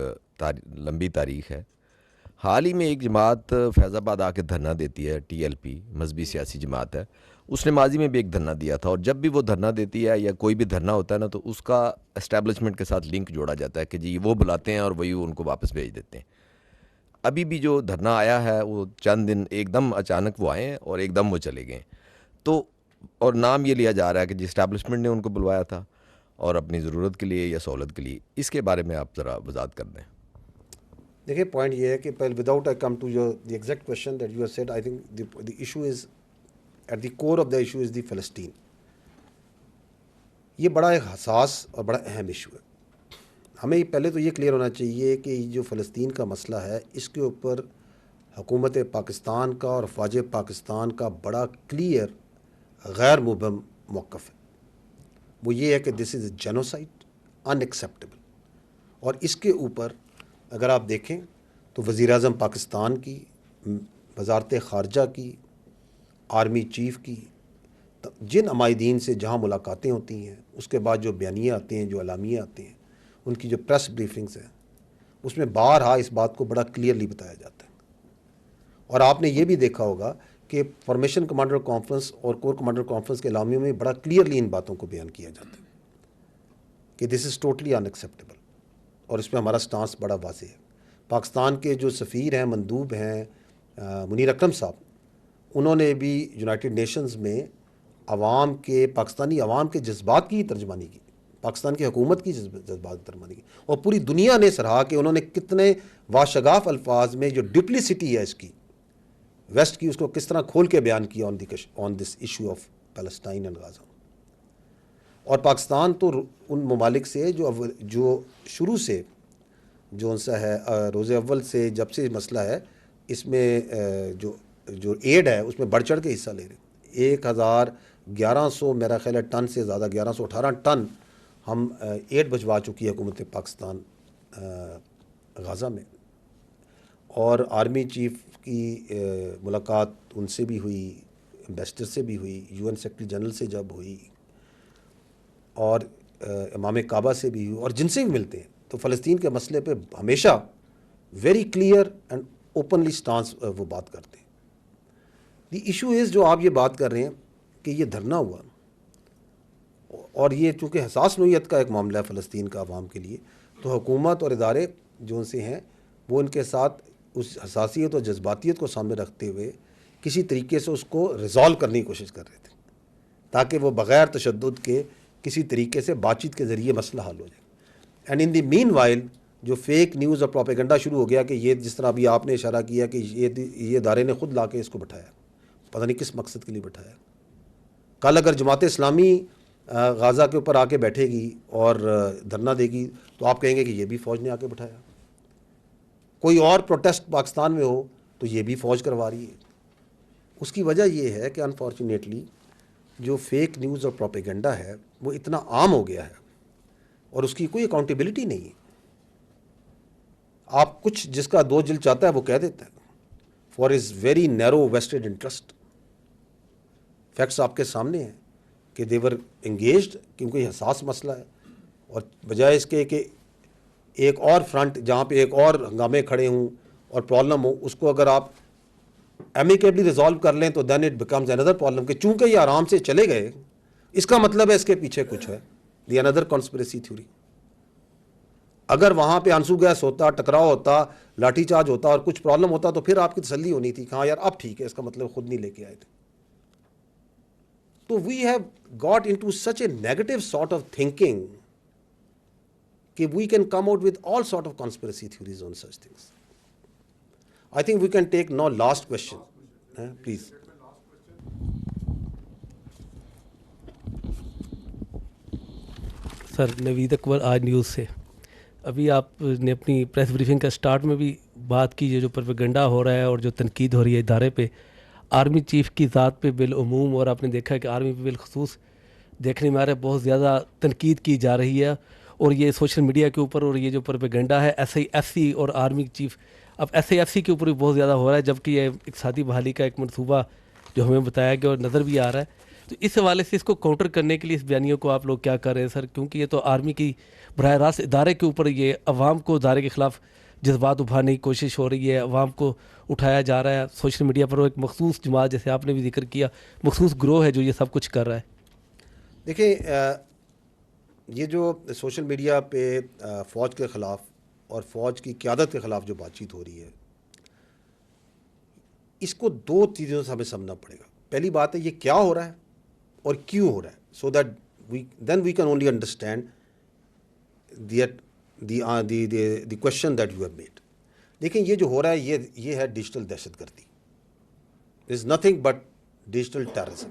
S5: لمبی تاریخ ہے. حال ہی میں ایک جماعت فیض آباد آ کے دھرنا دیتی ہے, ٹی ایل پی مذہبی سیاسی جماعت ہے. اس نے ماضی میں بھی ایک دھرنا دیا تھا, اور جب بھی وہ دھرنا دیتی ہے یا کوئی بھی دھرنا ہوتا ہے نا, تو اس کا اسٹیبلشمنٹ کے ساتھ لنک جوڑا جاتا ہے کہ جی وہ بلاتے ہیں اور وہی ان کو واپس بھیج دیتے ہیں. ابھی بھی جو دھرنا آیا ہے وہ چند دن ایک دم اچانک وہ آئے ہیں اور ایک دم وہ چلے گئے. تو اور نام یہ لیا جا رہا ہے کہ جی اسٹیبلشمنٹ نے ان کو بلوایا تھا اور اپنی ضرورت کے لیے یا سہولت کے لیے. اس کے بارے میں آپ ذرا وضاحت کر دیں.
S1: دیکھیے, پوائنٹ یہ ہے کہ پہلے without I come to your the exact question that you have said, I think the issue is at the core of the issue is the فلسطین. یہ بڑا ایک حساس اور بڑا اہم ایشو ہے. ہمیں پہلے تو یہ کلیئر ہونا چاہیے کہ جو فلسطین کا مسئلہ ہے, اس کے اوپر حکومت پاکستان کا اور افواج پاکستان کا بڑا کلیئر غیر مبہم موقف ہے. وہ یہ ہے کہ دس از اے جینوسائڈ, ان ایکسیپٹیبل. اور اس کے اوپر اگر آپ دیکھیں تو وزیر اعظم پاکستان کی, وزارت خارجہ کی, آرمی چیف کی, جن عمائدین سے جہاں ملاقاتیں ہوتی ہیں, اس کے بعد جو بیانیے آتے ہیں, جو اعلامیے آتے ہیں, ان کی جو پریس بریفنگز ہیں, اس میں بارہا اس بات کو بڑا کلیئرلی بتایا جاتا ہے. اور آپ نے یہ بھی دیکھا ہوگا کہ فارمیشن کمانڈر کانفرنس اور کور کمانڈر کانفرنس کے اعلامیوں میں بڑا کلیئرلی ان باتوں کو بیان کیا جاتا ہے کہ دس از ٹوٹلی ان ایکسیپٹیبل, اور اس پہ ہمارا سٹانس بڑا واضح ہے. پاکستان کے جو سفیر ہیں, مندوب ہیں, منیر اکرم صاحب, انہوں نے بھی یونائٹڈ نیشنز میں عوام کے, پاکستانی عوام کے جذبات کی ترجمانی کی, پاکستان کی حکومت کی جذبات کی ترجمانی کی, اور پوری دنیا نے سراہا کہ انہوں نے کتنے واشگاف الفاظ میں جو ڈپلیسٹی ہے اس کی ویسٹ کی, اس کو کس طرح کھول کے بیان کیا on this issue of Palestine and Gaza. اور پاکستان تو ان ممالک سے جو شروع سے جو ان سے ہے, روز اول سے جب سے مسئلہ ہے, اس میں جو ایڈ ہے اس میں بڑھ چڑھ کے حصہ لے رہے. 1100 میرا خیال ہے ٹن سے زیادہ, 1118 ٹن ہم ایڈ بھجوا چکی ہے حکومت پاکستان غازہ میں. اور آرمی چیف کی ملاقات ان سے بھی ہوئی, امبیسڈر سے بھی ہوئی, UN سیکرٹری جنرل سے جب ہوئی, اور امام کعبہ سے بھی ہوئی, اور جن سے بھی ملتے ہیں تو فلسطین کے مسئلے پہ ہمیشہ very clear and openly stance وہ بات کرتے ہیں. دی ایشو از جو آپ یہ بات کر رہے ہیں کہ یہ دھرنا ہوا, اور یہ چونکہ حساس نوعیت کا ایک معاملہ ہے فلسطین کا عوام کے لیے, تو حکومت اور ادارے جو ان سے ہیں وہ ان کے ساتھ اس حساسیت اور جذباتیت کو سامنے رکھتے ہوئے کسی طریقے سے اس کو ریزالو کرنے کی کوشش کر رہے تھے, تاکہ وہ بغیر تشدد کے کسی طریقے سے بات چیت کے ذریعے مسئلہ حل ہو جائے. And in the meanwhile جو فیک نیوز اور پروپیگنڈا شروع ہو گیا کہ یہ جس طرح ابھی آپ نے اشارہ کیا کہ یہ ادارے نے خود لا کے اس کو بٹھایا, پتہ نہیں کس مقصد کے لیے بٹھایا. کل اگر جماعت اسلامی غازہ کے اوپر آ کے بیٹھے گی اور دھرنا دے گی تو آپ کہیں گے کہ یہ بھی فوج نے آ کے بٹھایا. کوئی اور پروٹیسٹ پاکستان میں ہو تو یہ بھی فوج کروا رہی ہے. اس کی وجہ یہ ہے کہ انفارچونیٹلی جو فیک نیوز اور پروپیگنڈا ہے وہ اتنا عام ہو گیا ہے اور اس کی کوئی اکاؤنٹیبلٹی نہیں ہے. آپ کچھ جس کا دو جلد چاہتا ہے وہ کہہ دیتا ہے for his very narrow vested interest. Facts آپ کے سامنے ہیں کہ دیور انگیجڈ, کیونکہ یہ حساس مسئلہ ہے, اور بجائے اس کے کہ ایک اور فرنٹ جہاں پہ ایک اور ہنگامے کھڑے ہوں اور پرابلم ہو, اس کو اگر آپ ایمیکیبلی ریزالو کر لیں تو دین اٹ بیکمز اندر پرابلم کہ چونکہ یہ آرام سے چلے گئے اس کا مطلب ہے اس کے پیچھے کچھ ہے, دی اندر کانسپریسی تھیوری. اگر وہاں پہ آنسو گیس ہوتا, ٹکراؤ ہوتا, لاٹھی چارج ہوتا اور کچھ پرابلم ہوتا تو پھر آپ کی تسلی ہونی تھی کہ ہاں یار اب ٹھیک ہے, اس کا مطلب خود نہیں لے کے آئے تھے. تو we have got into such a negative sort of thinking کہ we can come out with all sort of conspiracy theories on such things. I think we can take now last question please.
S6: Sir Naveed Akbar Aaj News سے. ابھی آپ نے اپنی پریس بریفنگ کا سٹارٹ میں بھی بات کی, جو پروپیگنڈا ہو رہا ہے اور جو تنقید ہو رہی ہے ادارے پہ, آرمی چیف کی ذات پہ بالعموم, اور آپ نے دیکھا ہے کہ آرمی پہ بالخصوص دیکھنے میں آ رہا ہے بہت زیادہ تنقید کی جا رہی ہے, اور یہ سوشل میڈیا کے اوپر, اور یہ جو پروپیگنڈا ہے SIFC اور آرمی چیف, اب SIFC کے اوپر بھی بہت زیادہ ہو رہا ہے, جبکہ یہ اقتصادی بحالی کا ایک منصوبہ جو ہمیں بتایا گیا اور نظر بھی آ رہا ہے. تو اس حوالے سے اس کو کاؤنٹر کرنے کے لیے اس بیانیوں کو آپ لوگ کیا کر رہے ہیں سر؟ کیونکہ یہ تو آرمی کی براہ راست ادارے کے اوپر, یہ عوام کو ادارے کے خلاف جذبات ابھارنے کی کوشش ہو رہی ہے, عوام کو اٹھایا جا رہا ہے سوشل میڈیا پر, وہ ایک مخصوص جماعت جیسے آپ نے بھی ذکر کیا, مخصوص گروہ ہے جو یہ سب کچھ کر رہا ہے.
S1: دیکھیں یہ جو سوشل میڈیا پہ فوج کے خلاف اور فوج کی قیادت کے خلاف جو بات چیت ہو رہی ہے, اس کو دو چیزوں سے ہمیں سمجھنا پڑے گا. پہلی بات ہے یہ کیا ہو رہا ہے اور کیوں ہو رہا ہے, so that then we can only understand the question that you have made. دیکھیں یہ جو ہو رہا ہے یہ ہے ڈیجیٹل دہشت گردی. There is nothing but digital terrorism.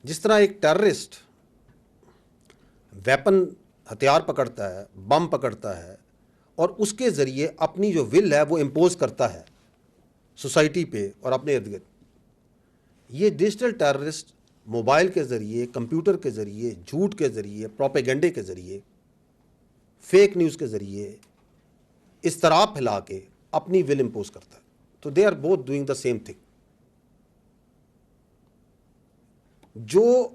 S1: جس طرح ایک ٹیررسٹ ویپن ہتھیار پکڑتا ہے, بم پکڑتا ہے, اور اس کے ذریعے اپنی جو ول ہے وہ امپوز کرتا ہے سوسائٹی پہ اور اپنے ارد گرد, یہ ڈیجیٹل ٹیررسٹ موبائل کے ذریعے, کمپیوٹر کے ذریعے, جھوٹ کے ذریعے, پروپیگنڈے کے ذریعے, فیک نیوز کے ذریعے اضطراب پھیلا کے اپنی ول امپوز کرتا ہے. تو they are both doing the same thing. جو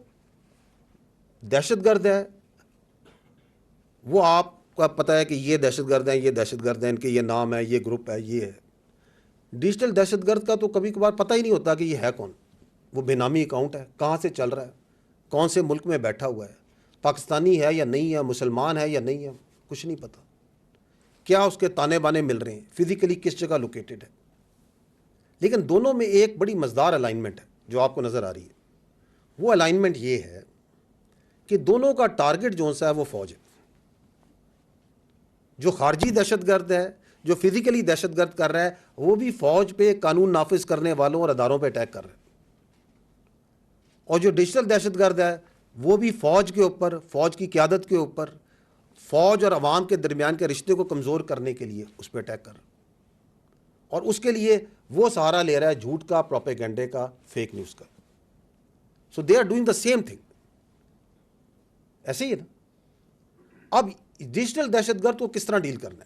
S1: دہشت گرد ہے وہ آپ کو پتہ ہے کہ یہ دہشت گرد ہیں, یہ دہشت گرد ہیں, ان کے یہ نام ہے, یہ گروپ ہے, یہ ہے. ڈیجیٹل دہشت گرد کا تو کبھی کبھار پتہ ہی نہیں ہوتا کہ یہ ہے کون. وہ بے نامی اکاؤنٹ ہے, کہاں سے چل رہا ہے, کون سے ملک میں بیٹھا ہوا ہے, پاکستانی ہے یا نہیں ہے, مسلمان ہے یا نہیں ہے, کچھ نہیں پتہ. کیا اس کے تانے بانے مل رہے ہیں, فزیکلی کس جگہ لوکیٹڈ ہے. لیکن دونوں میں ایک بڑی مزدار الائنمنٹ ہے جو آپ کو نظر آ رہی ہے. وہ الائنمنٹ یہ ہے کہ دونوں کا ٹارگٹ جو سا ہے وہ فوج ہے. جو خارجی دہشت گرد ہے, جو فزیکلی دہشت گرد کر رہا ہے, وہ بھی فوج پہ قانون نافذ کرنے والوں اور اداروں پہ اٹیک کر رہا ہے. اور جو ڈیجیٹل دہشت گرد ہے وہ بھی فوج کے اوپر, فوج کی قیادت کے اوپر, فوج اور عوام کے درمیان کے رشتے کو کمزور کرنے کے لیے اس پہ اٹیک کر رہا ہے. اور اس کے لیے وہ سہارا لے رہا ہے جھوٹ کا, پروپیگنڈے کا, فیک نیوز کا. So they are doing the same thing. ایسے ہی ہے نا. اب ڈیجیٹل دہشت گرد کو کس طرح ڈیل کرنا ہے,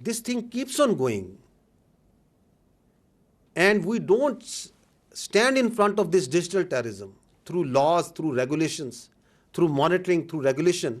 S1: this thing keeps on going and we don't stand in front of this digital terrorism through laws, through regulations, through monitoring, through regulation,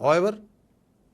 S1: However,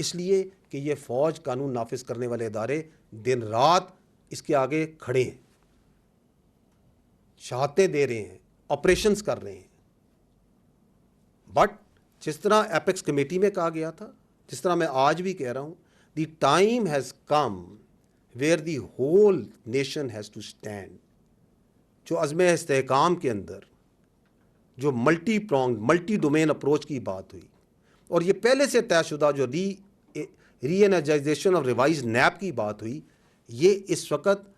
S1: اس لیے کہ یہ فوج قانون نافذ کرنے والے ادارے دن رات اس کے آگے کھڑے ہیں، شہادتیں دے رہے ہیں، آپریشنز کر رہے ہیں. بٹ جس طرح ایپیکس کمیٹی میں کہا گیا تھا، جس طرح میں آج بھی کہہ رہا ہوں، the time has come where the whole nation has to stand. جو عزم استحکام کے اندر جو multi prong multi domain approach کی بات ہوئی، اور یہ پہلے سے طے شدہ جو ری انرجائزیشن اور ریوائز نیب کی بات ہوئی، یہ اس وقت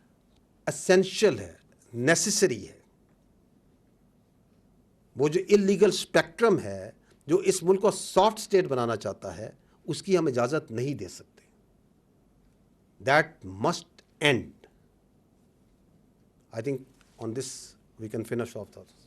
S1: اسینشل ہے، نیسیسری ہے. وہ جو اللیگل اسپیکٹرم ہے جو اس ملک کو سافٹ اسٹیٹ بنانا چاہتا ہے، اس کی ہم اجازت نہیں دے سکتے. That must end. I think on this we can finish off thoughts.